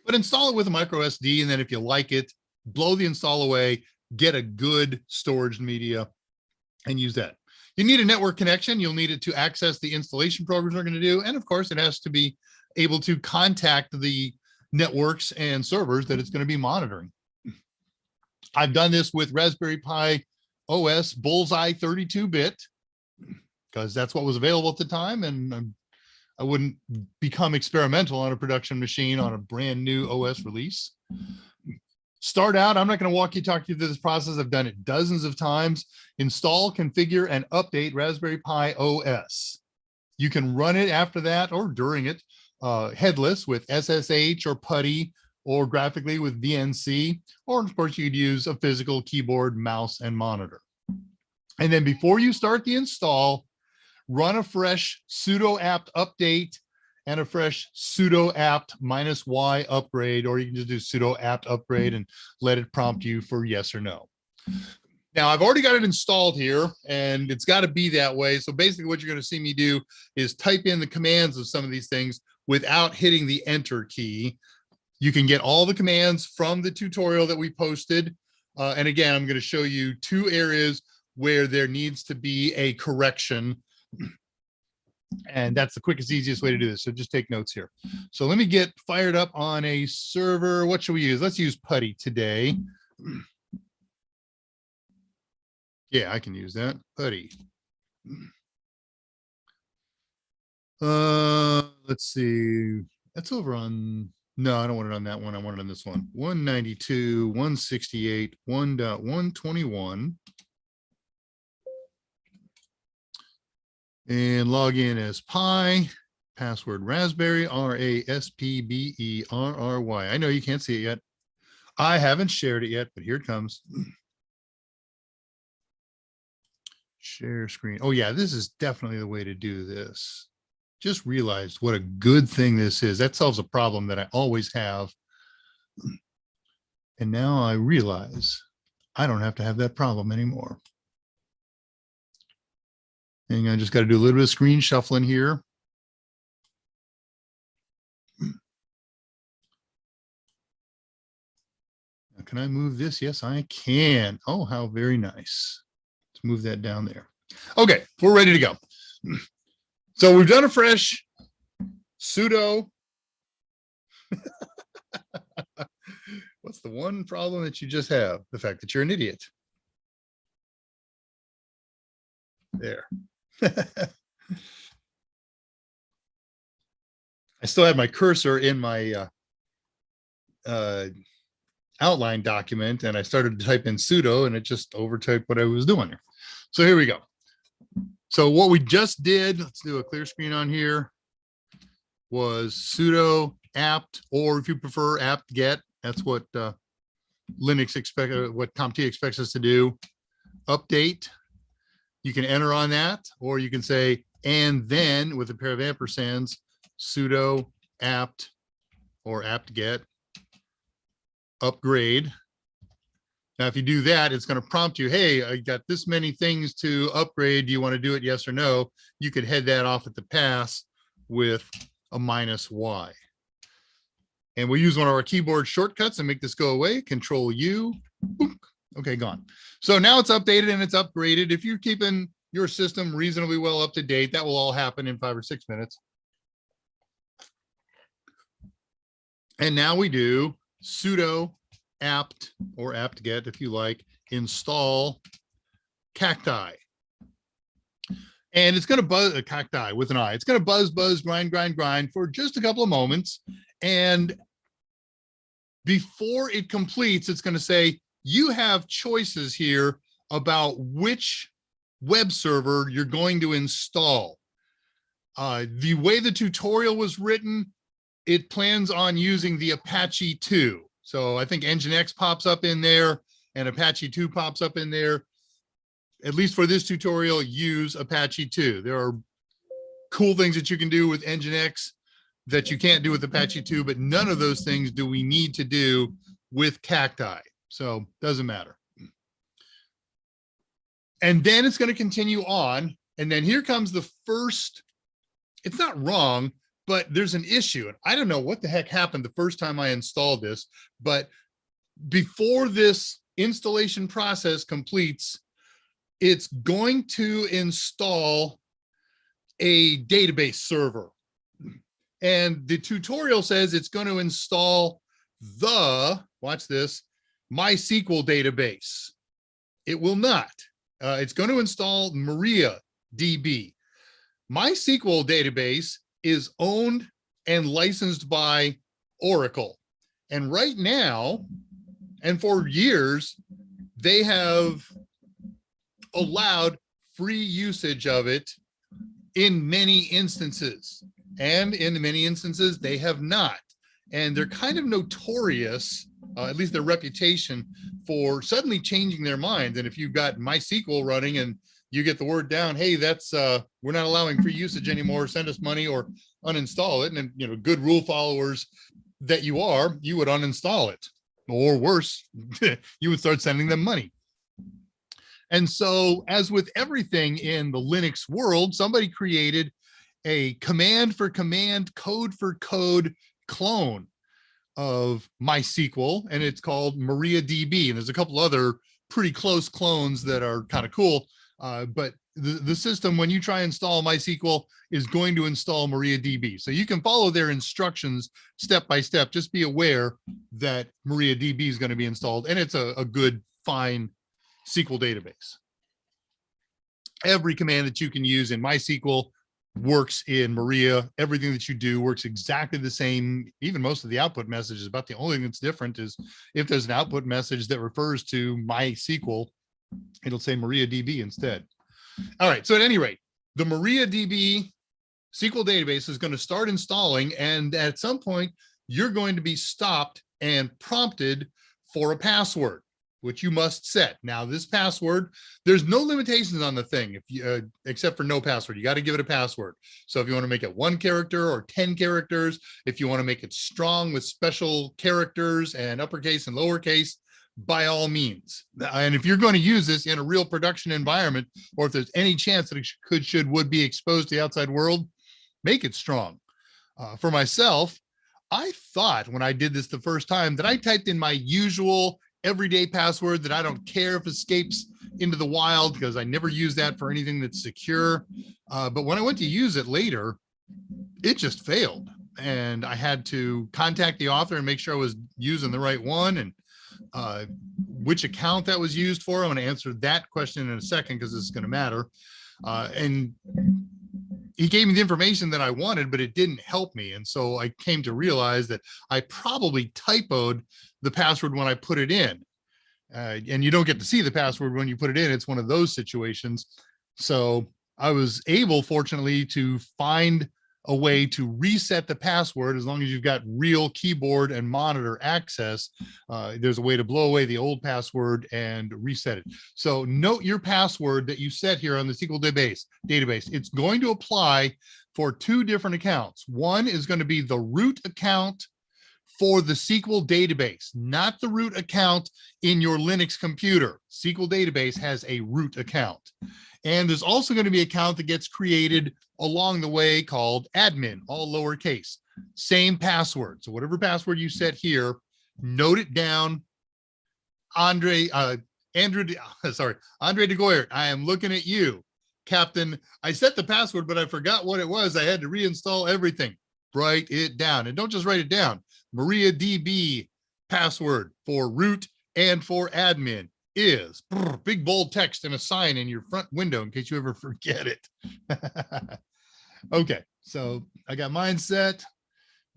But install it with a micro SD, and then if you like it, blow the install away, get a good storage media, and use that. You need a network connection. You'll need it to access the installation programs we're going to do. And of course, it has to be able to contact the networks and servers that it's going to be monitoring. I've done this with Raspberry Pi OS Bullseye 32-bit because that's what was available at the time. And I wouldn't become experimental on a production machine on a brand new OS release. Start out, I'm not going to talk you through this process. I've done it dozens of times. Install, configure, and update Raspberry Pi OS. You can run it after that or during it, headless with SSH or Putty, or graphically with VNC, or of course you could use a physical keyboard, mouse, and monitor. And then before you start the install, run a fresh sudo apt update and a fresh sudo apt -y upgrade, or you can just do sudo apt upgrade and let it prompt you for yes or no. Now, I've already got it installed here, and it's got to be that way. So basically what you're going to see me do is type in the commands of some of these things without hitting the enter key. You can get all the commands from the tutorial that we posted. And again, I'm going to show you two areas where there needs to be a correction. And that's the quickest, easiest way to do this. So just take notes here. So let me get fired up on a server. What should we use? Let's use Putty today. Yeah, I can use that. Putty. Let's see. That's over on, no, I don't want it on that one. I want it on this one. 192.168.1.121. And log in as Pi, password Raspberry, Raspberry. I know you can't see it yet. I haven't shared it yet, but here it comes. Share screen. Oh yeah, this is definitely the way to do this. Just realized what a good thing this is. That solves a problem that I always have. And now I realize I don't have to have that problem anymore. And I just got to do a little bit of screen shuffling here. Now, can I move this? Yes, I can. Oh, how very nice. Let's move that down there. Okay, we're ready to go. So we've done a fresh sudo. What's the one problem that you just have? The fact that you're an idiot. There. I still have my cursor in my outline document and I started to type in sudo and it just overtyped what I was doing. So here we go. So what we just did, let's do a clear screen on here, was sudo apt, or if you prefer apt get, that's what Linux what Comptia expects us to do. Update, you can enter on that, or you can say, and then with a pair of ampersands, sudo apt or apt get upgrade. Now, if you do that, it's going to prompt you, hey, I got this many things to upgrade. Do you want to do it? Yes or no? You could head that off at the pass with a -Y. And we'll use one of our keyboard shortcuts and make this go away. Control U. Boom. Okay, gone. So now it's updated and it's upgraded. If you're keeping your system reasonably well up to date, that will all happen in 5 or 6 minutes. And now we do sudo apt or apt get, if you like, install Cacti. And it's going to buzz Cacti with an I. It's going to buzz, grind for just a couple of moments. And before it completes, it's going to say, you have choices here about which web server you're going to install. The way the tutorial was written, it plans on using the Apache 2. So I think Nginx pops up in there and Apache 2 pops up in there. At least for this tutorial, use Apache 2. There are cool things that you can do with Nginx that you can't do with Apache 2, but none of those things do we need to do with Cacti. So doesn't matter. And then it's going to continue on. And then here comes the first, it's not wrong, but there's an issue. And I don't know what the heck happened the first time I installed this, but before this installation process completes, it's going to install a database server. And the tutorial says it's going to install the, watch this, MySQL database. It will not. It's going to install MariaDB. MySQL database is owned and licensed by Oracle. And right now, and for years, they have allowed free usage of it in many instances. And in many instances, they have not. And they're kind of notorious, at least their reputation, for suddenly changing their minds. And if you've got MySQL running and you get the word down, hey, that's we're not allowing free usage anymore, send us money or uninstall it. And you know, good rule followers that you are, you would uninstall it. Or worse, you would start sending them money. And so, as with everything in the Linux world, somebody created a command for command, code for code clone of MySQL, and it's called MariaDB. And there's a couple other pretty close clones that are kind of cool. But the system, when you try and install MySQL, is going to install MariaDB. So you can follow their instructions step by step. Just be aware that MariaDB is going to be installed, and it's a good, fine SQL database. Every command that you can use in MySQL works in Maria. Everything that you do works exactly the same. Even most of the output messages. About the only thing that's different is if there's an output message that refers to MySQL, it'll say MariaDB instead. All right, so at any rate, the MariaDB SQL database is going to start installing, and at some point, you're going to be stopped and prompted for a password, which you must set. Now, this password, there's no limitations on the thing, if you, except for no password. You got to give it a password. So if you want to make it 1 character or 10 characters, if you want to make it strong with special characters and uppercase and lowercase, by all means. And if you're going to use this in a real production environment, or if there's any chance that it would be exposed to the outside world, make it strong. For myself, I thought when I did this the first time that I typed in my usual everyday password that I don't care if escapes into the wild, because I never use that for anything that's secure. But when I went to use it later, it just failed. And I had to contact the author and make sure I was using the right one, and which account that was used for. I'm going to answer that question in a second because it's going to matter. And he gave me the information that I wanted, but it didn't help me. And so I came to realize that I probably typoed the password when I put it in. And you don't get to see the password when you put it in. It's one of those situations. So I was able, fortunately, to find a way to reset the password. As long as you've got real keyboard and monitor access, there's a way to blow away the old password and reset it. So note your password that you set here on the SQL database. It's going to apply for two different accounts. One is going to be the root account for the SQL database, not the root account in your Linux computer. SQL database has a root account. And there's also going to be an account that gets created along the way called admin, all lowercase, same password. So whatever password you set here, note it down. Andre DeGoyer, I am looking at you. Captain, I set the password, but I forgot what it was. I had to reinstall everything. Write it down. And don't just write it down. MariaDB password for root and for admin is big bold text and a sign in your front window in case you ever forget it. Okay, so I got mine set.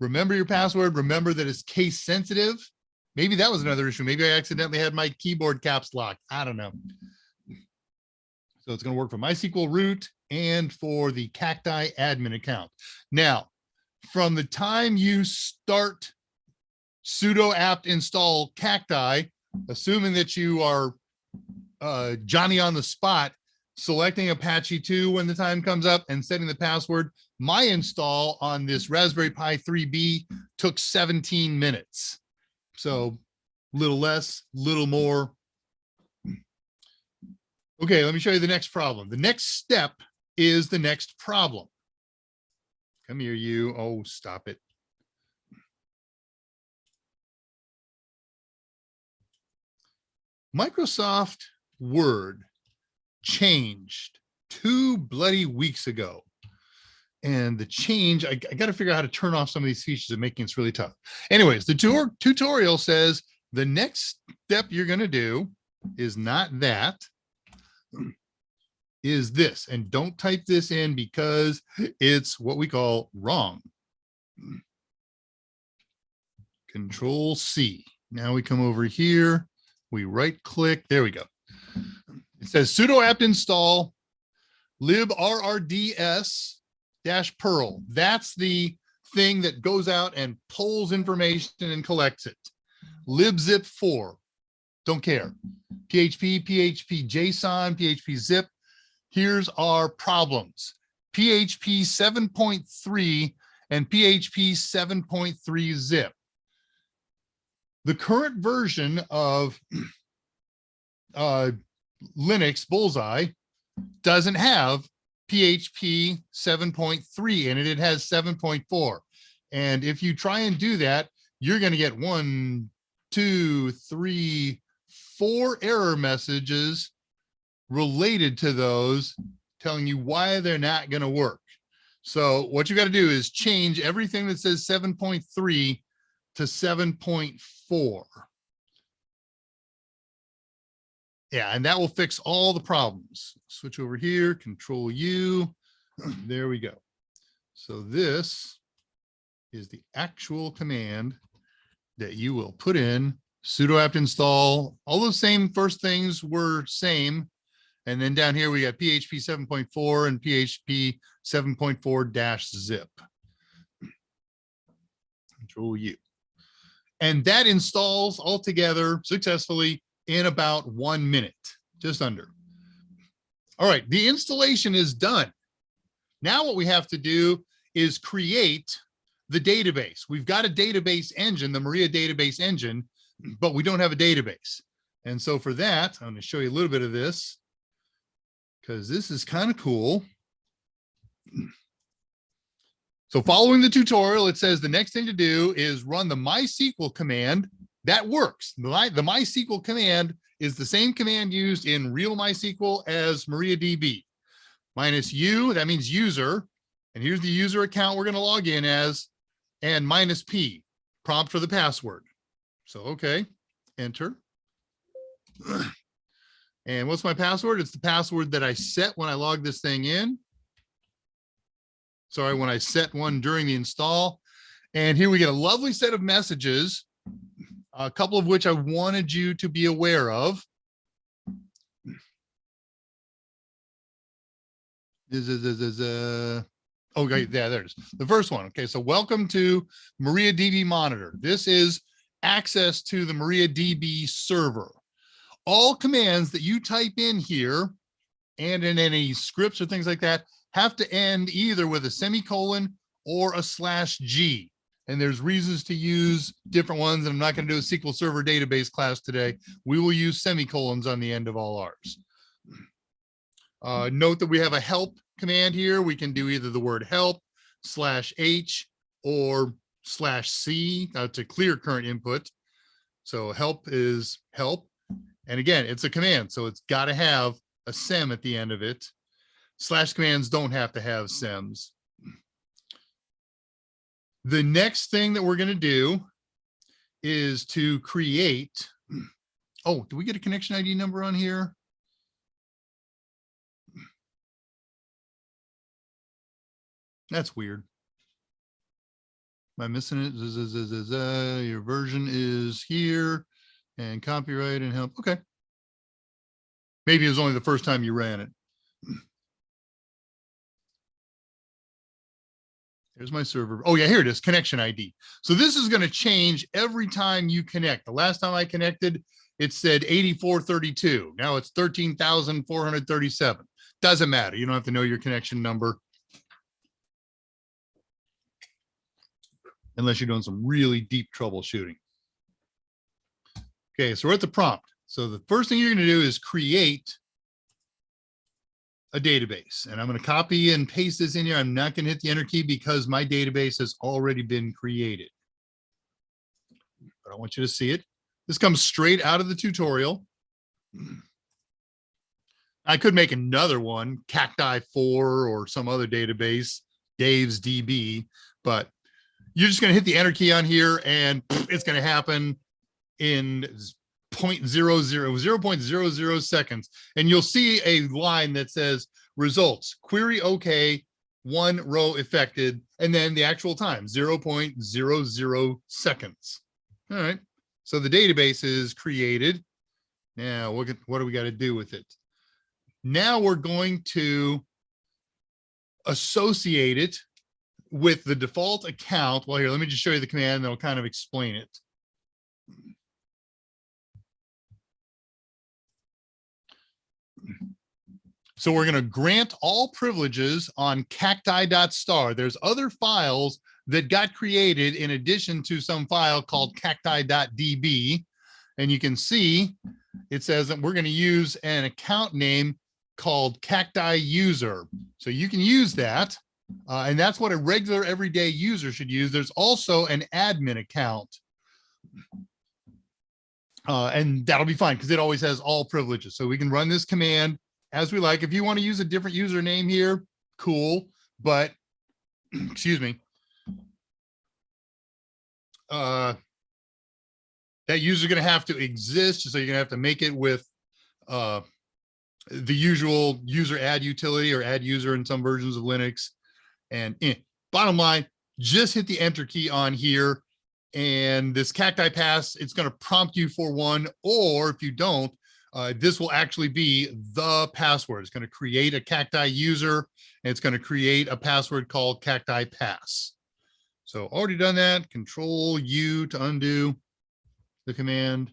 Remember your password. Remember that it's case sensitive. Maybe that was another issue. Maybe I accidentally had my keyboard caps locked. I don't know. So it's going to work for MySQL root and for the Cacti admin account. Now, from the time you start sudo apt install Cacti, assuming that you are Johnny on the spot, selecting Apache 2 when the time comes up and setting the password, my install on this Raspberry Pi 3B took 17 minutes. So little less, little more. Okay, let me show you the next problem. The next step is the next problem. Come here, you. Oh, stop it. Microsoft Word changed 2 bloody weeks ago. And the change, I got to figure out how to turn off some of these features and making this really tough. Anyways, the tutorial says the next step you're going to do is not that, is this. And don't type this in because it's what we call wrong. Control C. Now we come over here. We right click. There we go. It says sudo apt install librrds-perl. That's the thing that goes out and pulls information and collects it. libzip4. Don't care. PHP, PHP JSON, PHP zip. Here's our problems. PHP 7.3 and PHP 7.3 zip. The current version of Linux Bullseye doesn't have PHP 7.3 in it. It has 7.4. And if you try and do that, you're going to get 1, 2, 3, 4 error messages related to those telling you why they're not going to work. So what you got to do is change everything that says 7.3 to 7.4. Yeah, and that will fix all the problems. Switch over here, Control U. There we go. So this is the actual command that you will put in. Sudo apt install. All those same first things were same. And then down here we got PHP 7.4 and PHP 7.4-zip. Control U. And that installs altogether successfully in about 1 minute, just under. All right, the installation is done. Now what we have to do is create the database. We've got a database engine, the Maria database engine, but we don't have a database. And so for that, I'm going to show you a little bit of this because this is kind of cool. So following the tutorial, it says the next thing to do is run the MySQL command. That works. The MySQL command is the same command used in real MySQL as MariaDB. -u, that means user. And here's the user account we're going to log in as, and -p, prompt for the password. So, okay, enter. And what's my password? It's the password that I set when I log this thing in. Sorry, when I set one during the install. And here we get a lovely set of messages, a couple of which I wanted you to be aware of. Okay, yeah, there it is. The first one. Okay, so welcome to MariaDB Monitor. This is access to the MariaDB server. All commands that you type in here and in any scripts or things like that have to end either with a semicolon or a /G. And there's reasons to use different ones. And I'm not going to do a SQL Server database class today. We will use semicolons on the end of all ours. Note that we have a help command here. We can do either the word help, /H, or /C to clear current input. So help is help. And again, it's a command, so it's got to have a sem at the end of it. / commands don't have to have sems. The next thing that we're going to do is to create. Oh, do we get a connection ID number on here? That's weird. Am I missing it? Your version is here and copyright and help. Okay. Maybe it was only the first time you ran it. Here's my server. Oh yeah, here it is, connection ID. So this is going to change every time you connect. The last time I connected, it said 8432. Now it's 13,437. Doesn't matter. You don't have to know your connection number. Unless you're doing some really deep troubleshooting. Okay, so we're at the prompt. So the first thing you're going to do is create a database. And I'm going to copy and paste this in here. I'm not going to hit the enter key because my database has already been created. But I want you to see it. This comes straight out of the tutorial. I could make another one, Cacti 4 or some other database, Dave's DB, but you're just going to hit the enter key on here and it's going to happen in 0.00 seconds. And you'll see a line that says results, query okay, 1 row affected, and then the actual time, 0.00 seconds. All right. So the database is created. Now, what do we got to do with it? Now we're going to associate it with the default account. Well, here, let me just show you the command and I'll kind of explain it. So we're going to grant all privileges on cacti.star. There's other files that got created in addition to some file called cacti.db. And you can see it says that we're going to use an account name called cacti user. So you can use that. And that's what a regular everyday user should use. There's also an admin account. And that'll be fine because it always has all privileges. So we can run this command as we like. If you want to use a different username here, cool. But, excuse me, that user is going to have to exist. So you're going to have to make it with the usual user add utility or add user in some versions of Linux. And bottom line, just hit the enter key on here. And this cacti pass, it's going to prompt you for one, or if you don't, this will actually be the password. It's going to create a cacti user, and it's going to create a password called cacti pass. So already done that. Control U to undo the command.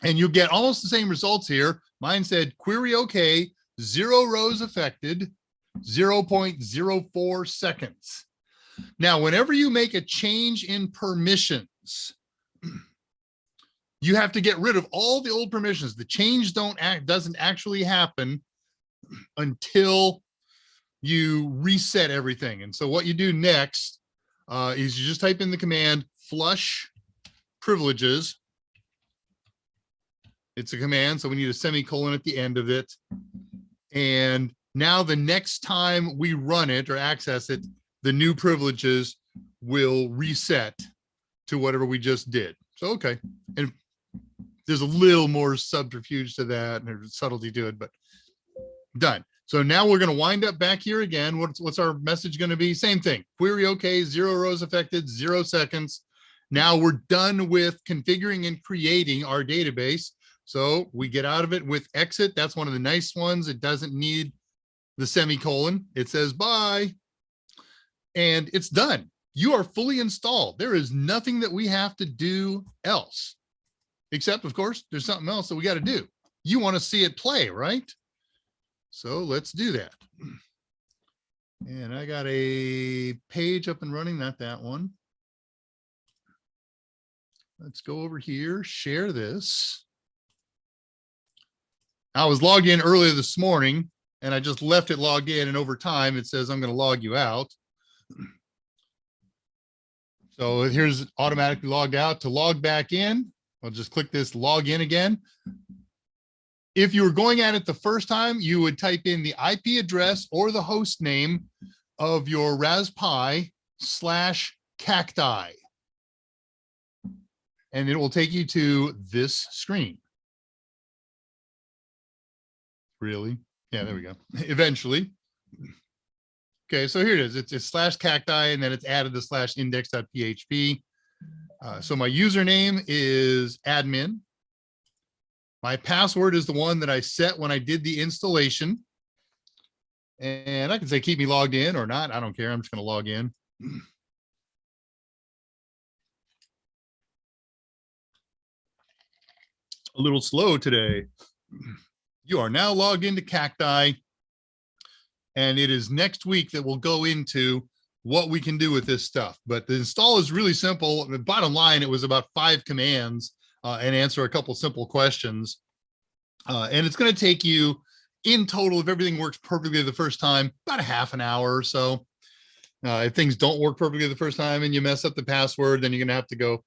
And you'll get almost the same results here. Mine said query okay, 0 rows affected, 0.04 seconds. Now, whenever you make a change in permissions, you have to get rid of all the old permissions. The change doesn't actually happen until you reset everything. And so what you do next is you just type in the command flush privileges. It's a command, so we need a semicolon at the end of it. And now the next time we run it or access it, the new privileges will reset to whatever we just did. So, okay. And there's a little more subterfuge to that and there's subtlety to it, but done. So now we're going to wind up back here again. What's our message going to be? Same thing. Query okay, 0 rows affected, 0 seconds. Now we're done with configuring and creating our database. So we get out of it with exit. That's one of the nice ones. It doesn't need the semicolon. It says bye. And it's done. You are fully installed. There is nothing that we have to do else. Except, of course, there's something else that we got to do. You want to see it play, right? So let's do that. And I got a page up and running, not that one. Let's go over here, share this. I was logged in earlier this morning and I just left it logged in, and over time it says I'm going to log you out. So here's automatically logged out. To log back in, I'll just click this log in again. If you were going at it the first time, you would type in the IP address or the host name of your Raspberry /cacti. And it will take you to this screen. Really? Yeah, there we go. Eventually. Okay, so here it is. It's /cacti, and then it's added the /index.php. So my username is admin. My password is the one that I set when I did the installation. And I can say keep me logged in or not. I don't care. I'm just going to log in. A little slow today. You are now logged into Cacti. And it is next week that we'll go into what we can do with this stuff. But the install is really simple. The bottom line, it was about 5 commands and answer a couple simple questions. And it's going to take you in total, if everything works perfectly the first time, about a half an hour or so. If things don't work perfectly the first time and you mess up the password, then you're going to have to go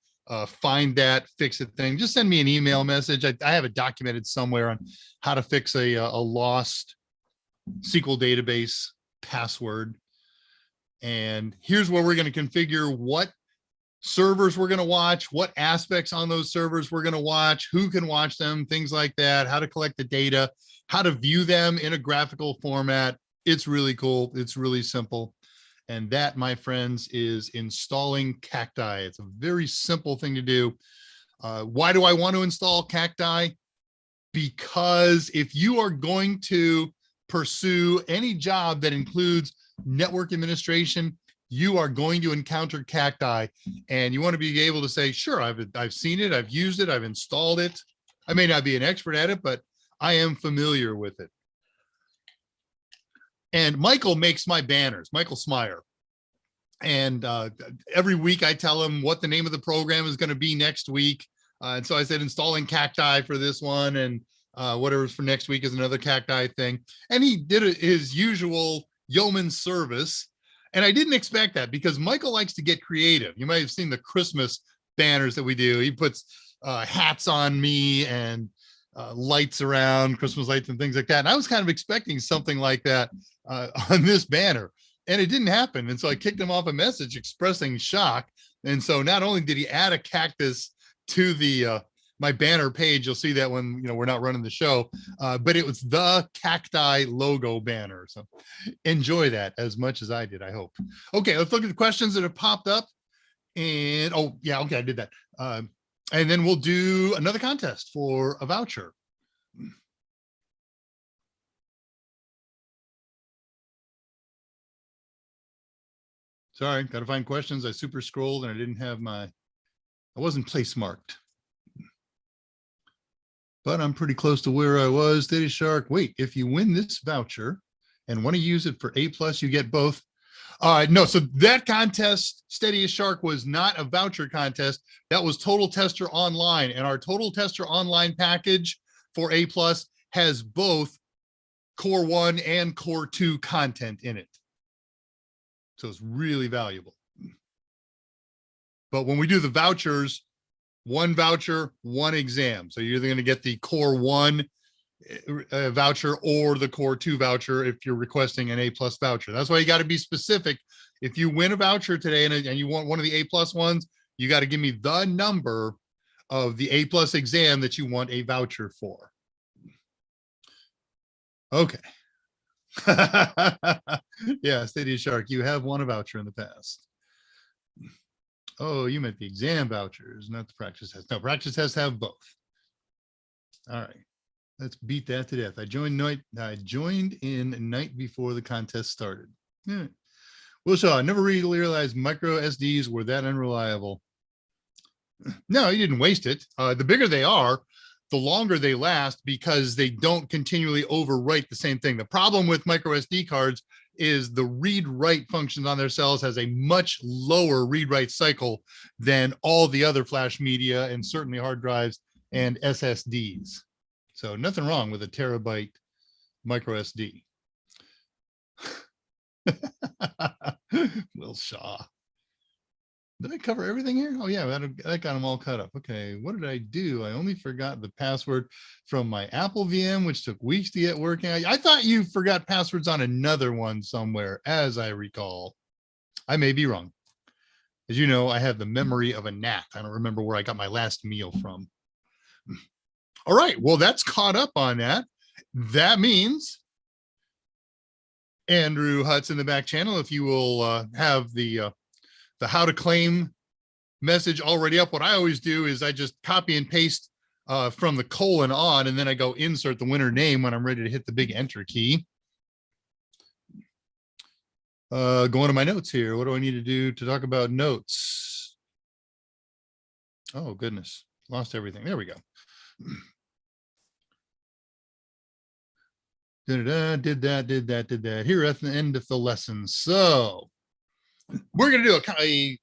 find that, fix it thing. Just send me an email message. I have it documented somewhere on how to fix a lost SQL database password. And here's where we're going to configure what servers we're going to watch, what aspects on those servers we're going to watch, who can watch them, things like that, how to collect the data, how to view them in a graphical format. It's really cool. It's really simple. And that, my friends, is installing Cacti. It's a very simple thing to do. Why do I want to install Cacti? Because if you are going to pursue any job that includes network administration, you are going to encounter Cacti, and you want to be able to say, sure, I've seen it, I've used it, I've installed it. I may not be an expert at it, but I am familiar with it. And Michael makes my banners, Michael Smyer. And every week I tell him what the name of the program is going to be next week. And so I said installing Cacti for this one, and whatever's for next week is another Cacti thing. And he did his usual yeoman service. And I didn't expect that because Michael likes to get creative. You might have seen the Christmas banners that we do. He puts hats on me and lights around, Christmas lights and things like that. And I was kind of expecting something like that on this banner, and it didn't happen. And so I kicked him off a message expressing shock. And so not only did he add a cactus to the my banner page, you'll see that when we're not running the show, but it was the Cacti logo banner. So enjoy that as much as I did, I hope. Okay, let's look at the questions that have popped up. And oh yeah, okay, I did that. And then we'll do another contest for a voucher. Sorry, got to find questions. I super scrolled and I didn't have I wasn't place marked. But I'm pretty close to where I was. Steady Shark, wait, if you win this voucher and want to use it for A+, you get both. No, so that contest, Steady as Shark, was not a voucher contest. That was Total Tester Online. And our Total Tester Online package for A+ has both Core 1 and Core 2 content in it. So it's really valuable. But when we do the vouchers, 1 voucher, 1 exam. So you're either going to get the Core 1 voucher or the Core 2 voucher if you're requesting an A+ voucher. That's why you got to be specific. If you win a voucher today and you want one of the A+ ones, you got to give me the number of the A+ exam that you want a voucher for. Okay. Yeah, Stadia Shark, you have won a voucher in the past. Oh, you meant the exam vouchers, not the practice test. No, practice tests have both. All right, let's beat that to death. I joined in night before the contest started. Yeah. Will Shaw, I never really realized micro SDs were that unreliable. No, you didn't waste it. The bigger they are, the longer they last because they don't continually overwrite the same thing. The problem with micro SD cards is the read-write functions on their cells has a much lower read-write cycle than all the other flash media and certainly hard drives and SSDs. So nothing wrong with a terabyte micro SD. Will Shaw. Did I cover everything here? Oh yeah, that got them all cut up. Okay, what did I do? I only forgot the password from my Apple VM, which took weeks to get working. I thought you forgot passwords on another one somewhere, as I recall. I may be wrong. As you know, I have the memory of a gnat. I don't remember where I got my last meal from. All right, well, that's caught up on that. That means Andrew Hutz in the back channel, if you will have the how to claim message already up. What I always do is I just copy and paste from the colon on, and then I go insert the winner name when I'm ready to hit the big enter key. Going to my notes here. What do I need to do to talk about notes? Oh, goodness. Lost everything. There we go. Did that. Here at the end of the lesson. So we're going to do a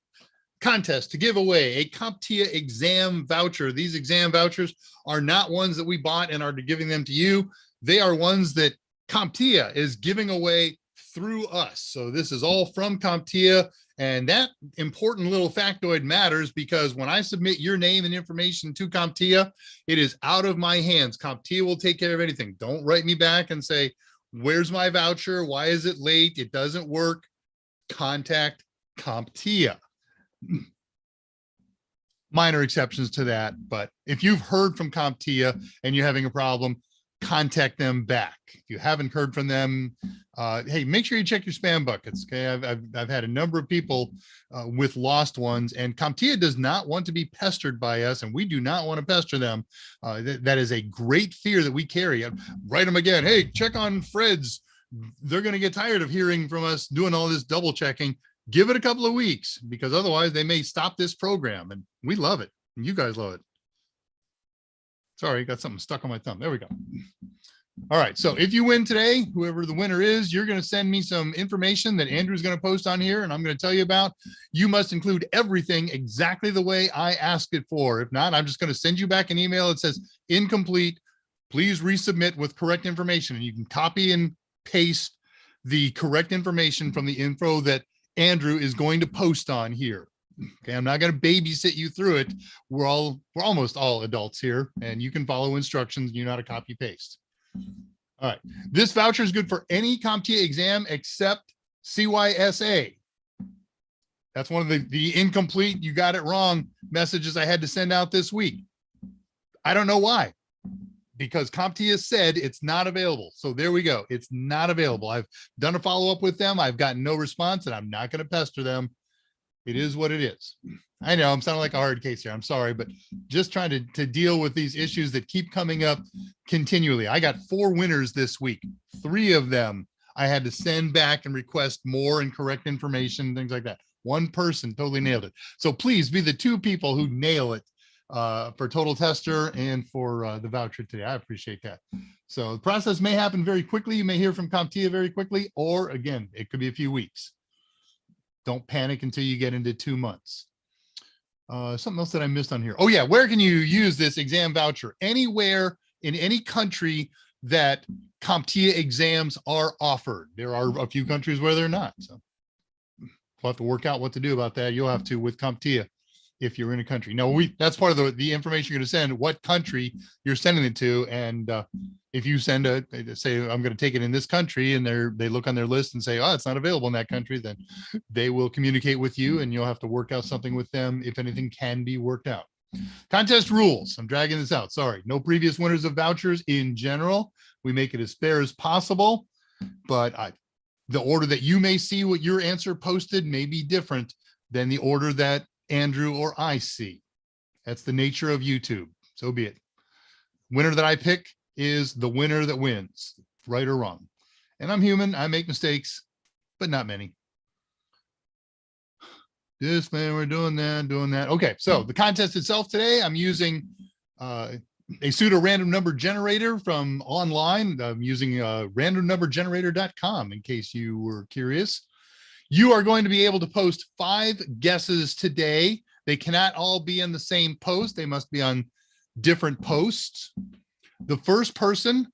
contest to give away a Comptia exam voucher. These exam vouchers are not ones that we bought and are giving them to you. They are ones that Comptia is giving away through us. So this is all from Comptia, and that important little factoid matters because when I submit your name and information to Comptia, it is out of my hands. Comptia will take care of anything. Don't write me back and say, where's my voucher? Why is it late? It doesn't work. Contact Comptia. Minor exceptions to that, but if you've heard from Comptia and you're having a problem, contact them back. If you haven't heard from them, hey, make sure you check your spam buckets. Okay, I've had a number of people with lost ones, and Comptia does not want to be pestered by us, and we do not want to pester them. That is a great fear that we carry. Write them again. Hey, check on Fred's. They're going to get tired of hearing from us doing all this double checking. Give it a couple of weeks because otherwise they may stop this program, and we love it. And you guys love it. Sorry, got something stuck on my thumb. There we go. All right. So if you win today, whoever the winner is, you're going to send me some information that Andrew's going to post on here and I'm going to tell you about. You must include everything exactly the way I asked it for. If not, I'm just going to send you back an email that says incomplete. Please resubmit with correct information. And you can copy and paste the correct information from the info that Andrew is going to post on here. Okay, I'm not going to babysit you through it. We're almost all adults here, and you can follow instructions. You know how to copy paste. All right, this voucher is good for any Comptia exam except CYSA. That's one of the incomplete, you got it wrong messages I had to send out this week. I don't know why. Because Comptia said it's not available. So there we go. It's not available. I've done a follow-up with them. I've gotten no response, and I'm not going to pester them. It is what it is. I know I'm sounding like a hard case here. I'm sorry, but just trying to deal with these issues that keep coming up continually. I got 4 winners this week. 3 of them I had to send back and request more and correct information, things like that. 1 person totally nailed it. So please be the 2 people who nail it. For Total Tester and for the voucher today. I appreciate that. So the process may happen very quickly. You may hear from Comptia very quickly, or again, it could be a few weeks. Don't panic until you get into 2 months. Something else that I missed on here. Oh yeah, where can you use this exam voucher? Anywhere in any country that Comptia exams are offered. There are a few countries where they're not. So we'll have to work out what to do about that. You'll have to with Comptia. If you're in a country. No, that's part of the information you're going to send, what country you're sending it to. And if you send say, I'm going to take it in this country, and they look on their list and say, oh, it's not available in that country, then they will communicate with you and you'll have to work out something with them if anything can be worked out. Contest rules. I'm dragging this out. Sorry. No previous winners of vouchers in general. We make it as fair as possible. but the order that you may see what your answer posted may be different than the order that Andrew or I see. That's the nature of YouTube. So be it. Winner that I pick is the winner that wins, right or wrong. And I'm human. I make mistakes, but not many. This man, we're doing that. Okay, so the contest itself today, I'm using a pseudo random number generator from online. I'm using randomnumbergenerator.com in case you were curious. You are going to be able to post 5 guesses today. They cannot all be in the same post. They must be on different posts. The first person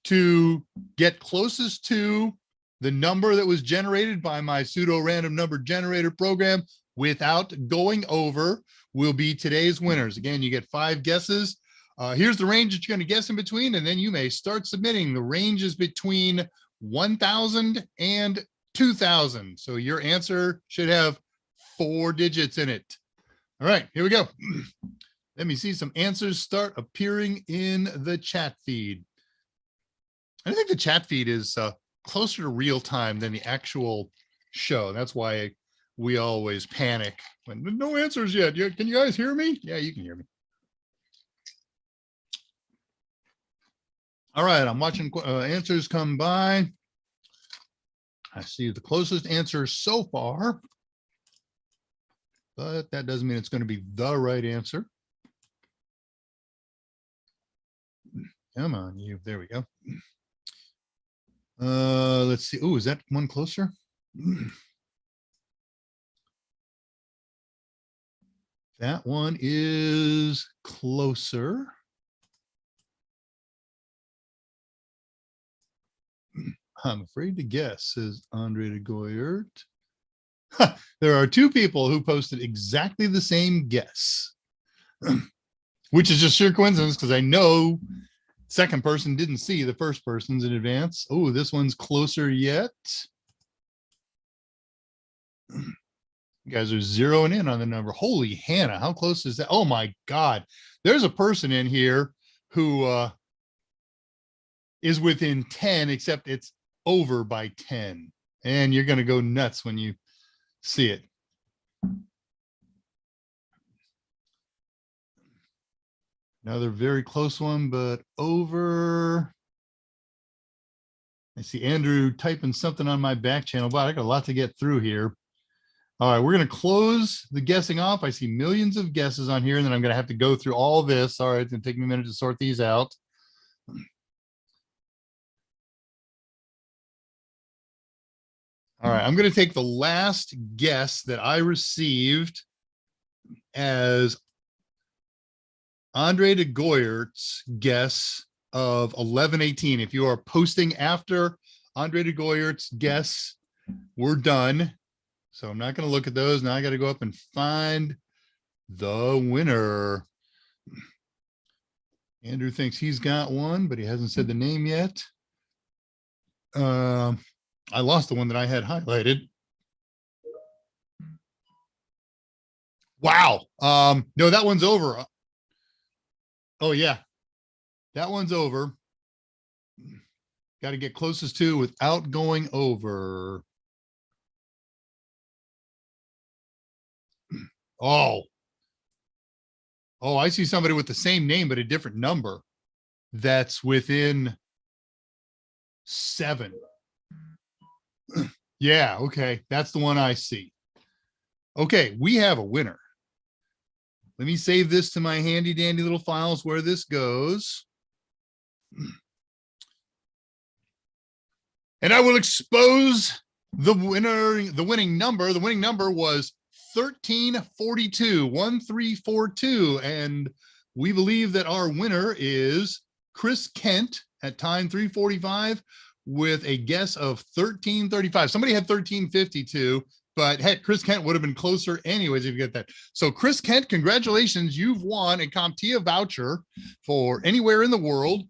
to get closest to the number that was generated by my pseudo random number generator program without going over will be today's winners. Again, you get 5 guesses. Here's the range that you're going to guess in between, and then you may start submitting. The range is between 1,000 and 2,000. So your answer should have 4 digits in it. All right, here we go. Let me see some answers start appearing in the chat feed. I think the chat feed is closer to real time than the actual show. That's why we always panic when no answers yet. Can you guys hear me? Yeah, you can hear me. All right, I'm watching answers come by. I see the closest answer so far, but that doesn't mean it's going to be the right answer. Come on, you. There we go. Let's see. Oh, is that one closer? That one is closer. I'm afraid to guess, says Andre de Goyert. There are 2 people who posted exactly the same guess, which is just sheer coincidence because I know second person didn't see the first person's in advance. Oh, this one's closer yet. You guys are zeroing in on the number. Holy Hannah, how close is that? Oh my God. There's a person in here who is within 10, except it's over by 10. And you're going to go nuts when you see it. Another very close one, but over. I see Andrew typing something on my back channel. Wow, I got a lot to get through here. All right, we're going to close the guessing off. I see millions of guesses on here, and then I'm going to have to go through all this. All right, it's going to take me a minute to sort these out. All right, I'm going to take the last guess that I received as Andre de Goyert's guess of 11:18. If you are posting after Andre de Goyert's guess, we're done. So I'm not going to look at those. Now I got to go up and find the winner. Andrew thinks he's got one, but he hasn't said the name yet. I lost the one that I had highlighted. Wow. No, that one's over. Oh yeah, that one's over. Got to get closest to without going over. Oh, I see somebody with the same name, but a different number. That's within 7. Yeah, okay. That's the one I see. Okay, we have a winner. Let me save this to my handy dandy little files where this goes. And I will expose the winner, the winning number. The winning number was 1342, 1342. And we believe that our winner is Chris Kent at time 3:45 with a guess of 1335. Somebody had 1352. But heck, Chris Kent would have been closer anyways if you get that. So Chris Kent, congratulations. You've won a Comptia voucher for anywhere in the world.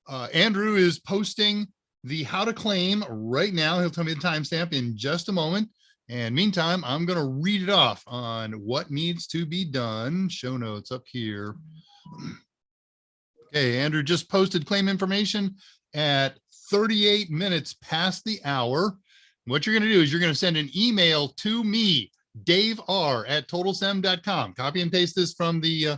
Andrew is posting the how to claim right now. He'll tell me the timestamp in just a moment. And meantime, I'm going to read it off on what needs to be done. Show notes up here. Okay, Andrew just posted claim information at 38 minutes past the hour. What you're going to do is you're going to send an email to me, Dave R at totalsem.com. Copy and paste this from the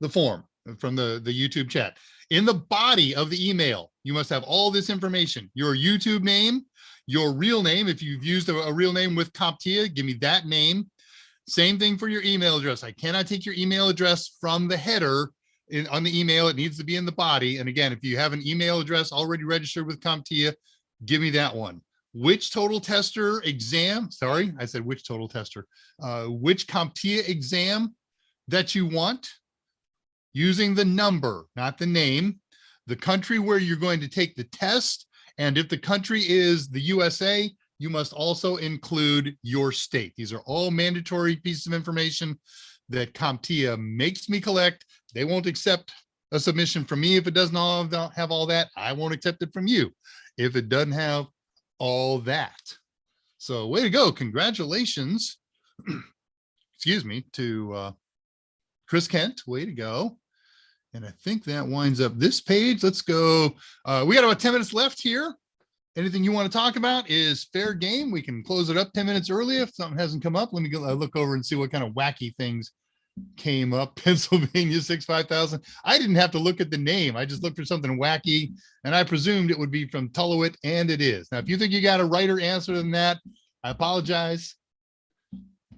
form, from the YouTube chat. In the body of the email, you must have all this information: your YouTube name, your real name. If you've used a real name with Comptia, give me that name. Same thing for your email address. I cannot take your email address from the header on the email. It needs to be in the body. And again, if you have an email address already registered with Comptia, give me that one. Which total tester exam, sorry, I said which total tester, which Comptia exam that you want, using the number, not the name, the country where you're going to take the test, and if the country is the USA, you must also include your state. These are all mandatory pieces of information that Comptia makes me collect. They won't accept a submission from me if it doesn't have all that. I won't accept it from you if it doesn't have all that. So way to go. Congratulations. Excuse me, to Chris Kent. Way to go. And I think that winds up this page. Let's go. We got about 10 minutes left here. Anything you want to talk about is fair game. We can close it up 10 minutes early if something hasn't come up. Let me go look over and see what kind of wacky things came up. Pennsylvania 65000. I didn't have to look at the name. I just looked for something wacky, and I presumed it would be from Tullowit, and it is. Now, if you think you got a righter answer than that, I apologize.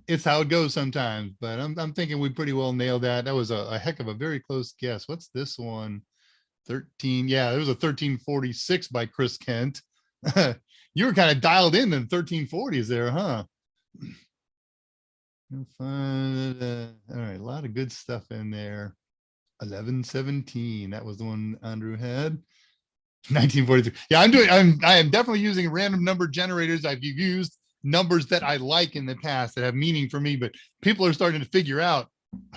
It's how it goes sometimes, but I'm thinking we pretty well nailed that. That was a heck of a very close guess. What's this one? 13. Yeah, there was a 1346 by Chris Kent. You were kind of dialed in 1340s there, huh? All right, a lot of good stuff in there. 1117, that was the one Andrew had. 1943. Yeah, I am definitely using random number generators. I've used numbers that I like in the past that have meaning for me, but people are starting to figure out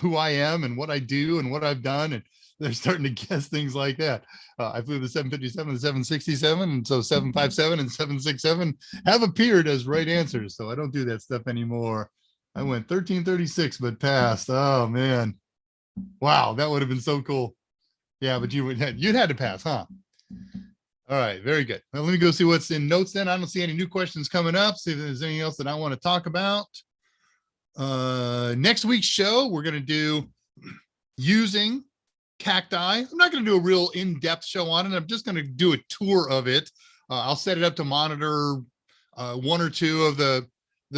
who I am and what I do and what I've done, and they're starting to guess things like that. I flew the 757 and 767, and so 757 and 767 have appeared as right answers. So I don't do that stuff anymore. I went 1336, but passed. Oh man, wow, that would have been so cool. Yeah, but you'd had to pass, huh? All right, very good. Well, let me go see what's in notes then. I don't see any new questions coming up. See if there's anything else that I want to talk about. Next week's show, we're going to do using Cacti. I'm not going to do a real in-depth show on it. I'm just going to do a tour of it. I'll set it up to monitor one or two of the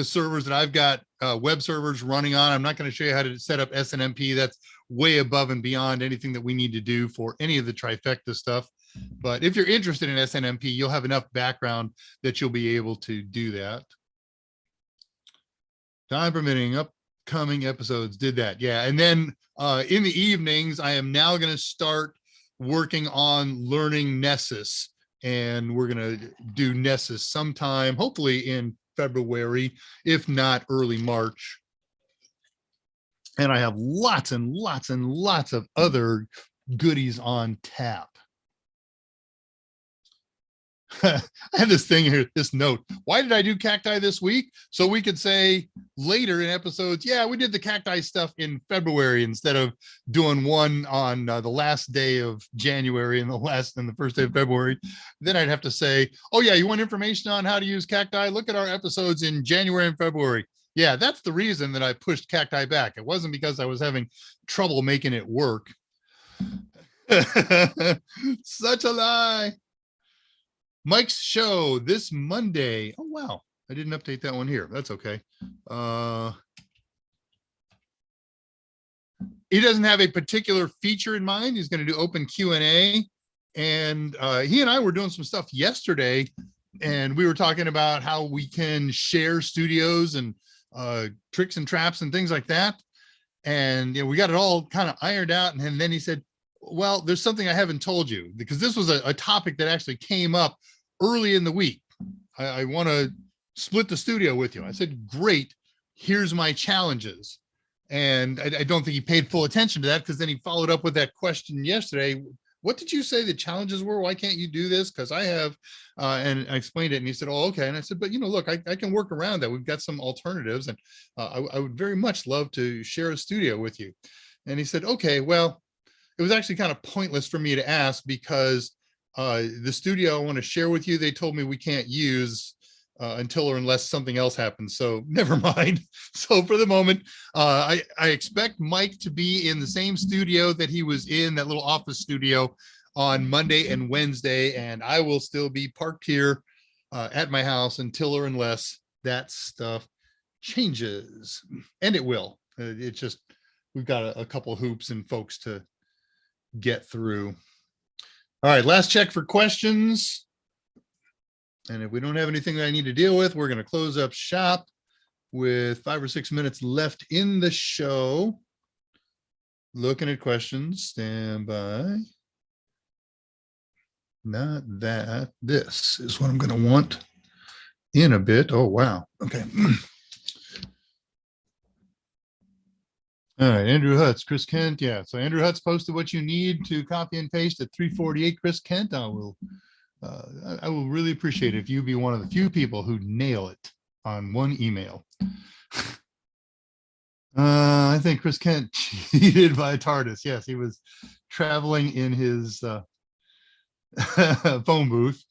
servers that I've got web servers running on. I'm not going to show you how to set up SNMP. That's way above and beyond anything that we need to do for any of the trifecta stuff. But if you're interested in SNMP, you'll have enough background that you'll be able to do that. Time permitting, upcoming episodes did that. Yeah. And then in the evenings, I am now going to start working on learning Nessus. And we're going to do Nessus sometime, hopefully in February, if not early March. And I have lots and lots and lots of other goodies on tap. I had this thing here, this note. Why did I do Cacti this week? So we could say later in episodes, yeah, we did the Cacti stuff in February instead of doing one on the last day of January and the first day of February. Then I'd have to say, oh yeah, you want information on how to use Cacti? Look at our episodes in January and February. Yeah, that's the reason that I pushed Cacti back. It wasn't because I was having trouble making it work. Such a lie. Mike's show this Monday. Oh, wow. I didn't update that one here. That's okay. He doesn't have a particular feature in mind. He's going to do open Q&A. And he and I were doing some stuff yesterday, and we were talking about how we can share studios and tricks and traps and things like that. And we got it all kind of ironed out. And then he said, well, there's something I haven't told you, because this was a topic that actually came up early in the week. I want to split the studio with you. I said, great, here's my challenges. And I don't think he paid full attention to that, because then he followed up with that question yesterday. What did you say the challenges were? Why can't you do this? Because I have, and I explained it, and he said, oh, okay. And I said, but look, I can work around that. We've got some alternatives, and I would very much love to share a studio with you. And he said, okay, well, it was actually kind of pointless for me to ask, because The studio I want to share with you, they told me we can't use until or unless something else happens. So never mind. So for the moment, I expect Mike to be in the same studio that he was in, that little office studio, on Monday and Wednesday, and I will still be parked here at my house until or unless that stuff changes, and it will. It's just we've got a couple hoops and folks to get through. All right, last check for questions. And if we don't have anything that I need to deal with, we're going to close up shop with 5 or 6 minutes left in the show. Looking at questions, stand by. Not that. This is what I'm going to want in a bit. Oh, wow. Okay. All right, Andrew Hutz, Chris Kent. Yeah, so Andrew Hutz posted what you need to copy and paste at 348. Chris Kent, I will really appreciate it if you be one of the few people who nail it on one email. I think Chris Kent cheated by TARDIS. Yes, he was traveling in his phone booth.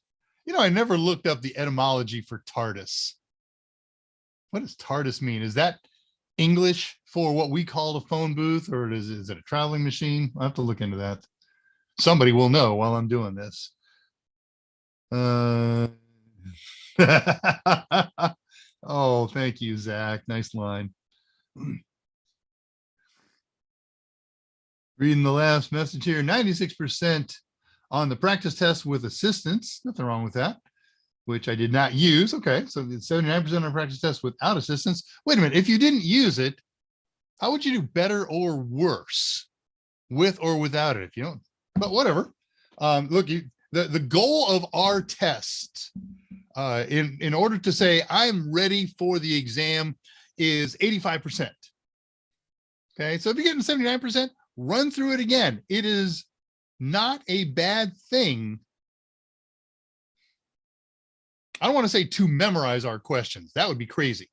You know, I never looked up the etymology for TARDIS. What does TARDIS mean? Is that English for what we call a phone booth, or is it a traveling machine? I'll have to look into that. Somebody will know while I'm doing this. Oh, thank you, Zach. Nice line. Reading the last message here, 96% on the practice test with assistance. Nothing wrong with that, which I did not use. Okay, so it's 79% on the practice test without assistance. Wait a minute, if you didn't use it, how would you do better or worse with or without it? If you don't, but whatever. Look, the goal of our test, in order to say I'm ready for the exam, is 85%. Okay, so if you're getting 79%, run through it again. It is not a bad thing. I don't want to say to memorize our questions. That would be crazy.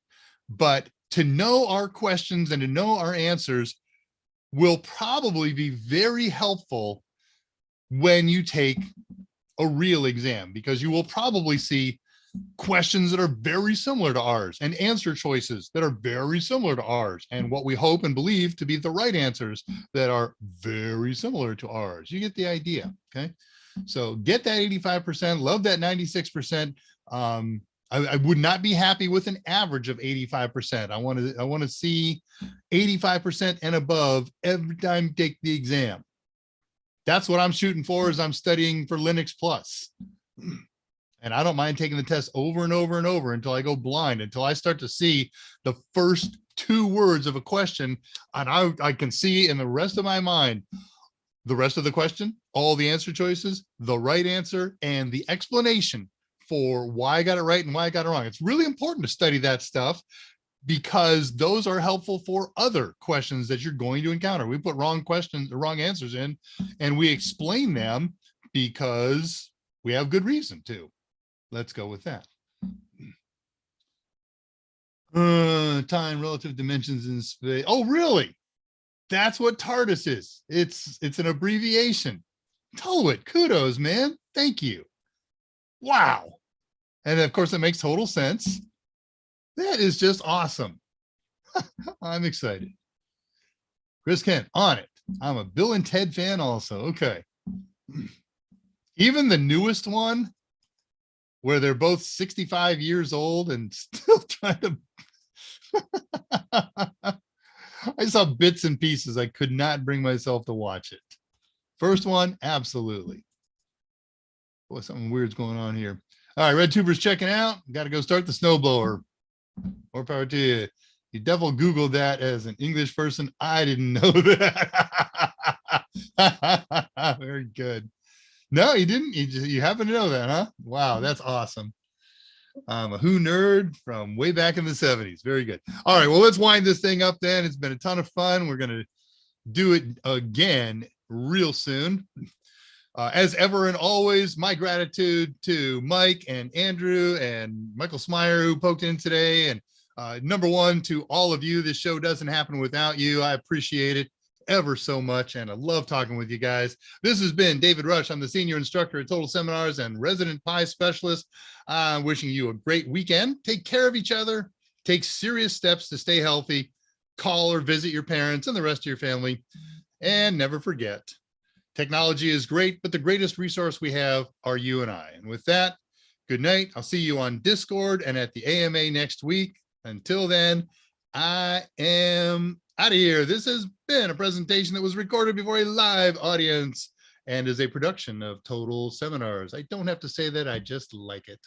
But to know our questions and to know our answers will probably be very helpful when you take a real exam, because you will probably see questions that are very similar to ours and answer choices that are very similar to ours, and what we hope and believe to be the right answers that are very similar to ours. You get the idea. Okay, so get that 85%, love that 96%. I would not be happy with an average of 85%. I want to see 85% and above every time you take the exam. That's what I'm shooting for as I'm studying for Linux Plus. And I don't mind taking the test over and over and over until I go blind, until I start to see the first 2 words of a question, and I can see in the rest of my mind the rest of the question, all the answer choices, the right answer, and the explanation for why I got it right and why I got it wrong. It's really important to study that stuff, because those are helpful for other questions that you're going to encounter. We put wrong questions, the wrong answers in, and we explain them because we have good reason to. Let's go with that. Time, relative dimensions in space. Oh, really? That's what TARDIS is. It's an abbreviation. Tulwit, kudos, man. Thank you. Wow. And of course, it makes total sense. That is just awesome. I'm excited. Chris Kent, on it. I'm a Bill and Ted fan also. Okay. Even the newest one, where they're both 65 years old and still trying to... I saw bits and pieces. I could not bring myself to watch it. First one, absolutely. Boy, something weird's going on here. All right, Red Tubers checking out. Got to go start the snowblower. More power to you. You devil Googled that as an English person. I didn't know that. Very good. No, you didn't. You happen to know that, huh? Wow, that's awesome. I'm a Who nerd from way back in the 70s. Very good. All right, well, let's wind this thing up then. It's been a ton of fun. We're going to do it again real soon. As ever and always, my gratitude to Mike and Andrew and Michael Smyer, who poked in today. And number one, to all of you. This show doesn't happen without you. I appreciate it. ever so much. And I love talking with you guys. This has been David Rush. I'm the senior instructor at Total Seminars and resident pie specialist. Wishing you a great weekend. Take care of each other. Take serious steps to stay healthy. Call or visit your parents and the rest of your family. And never forget, technology is great, but the greatest resource we have are you and I. And with that, good night. I'll see you on Discord and at the AMA next week. Until then, I am out of here. This has been a presentation that was recorded before a live audience and is a production of Total Seminars. I don't have to say that. I just like it.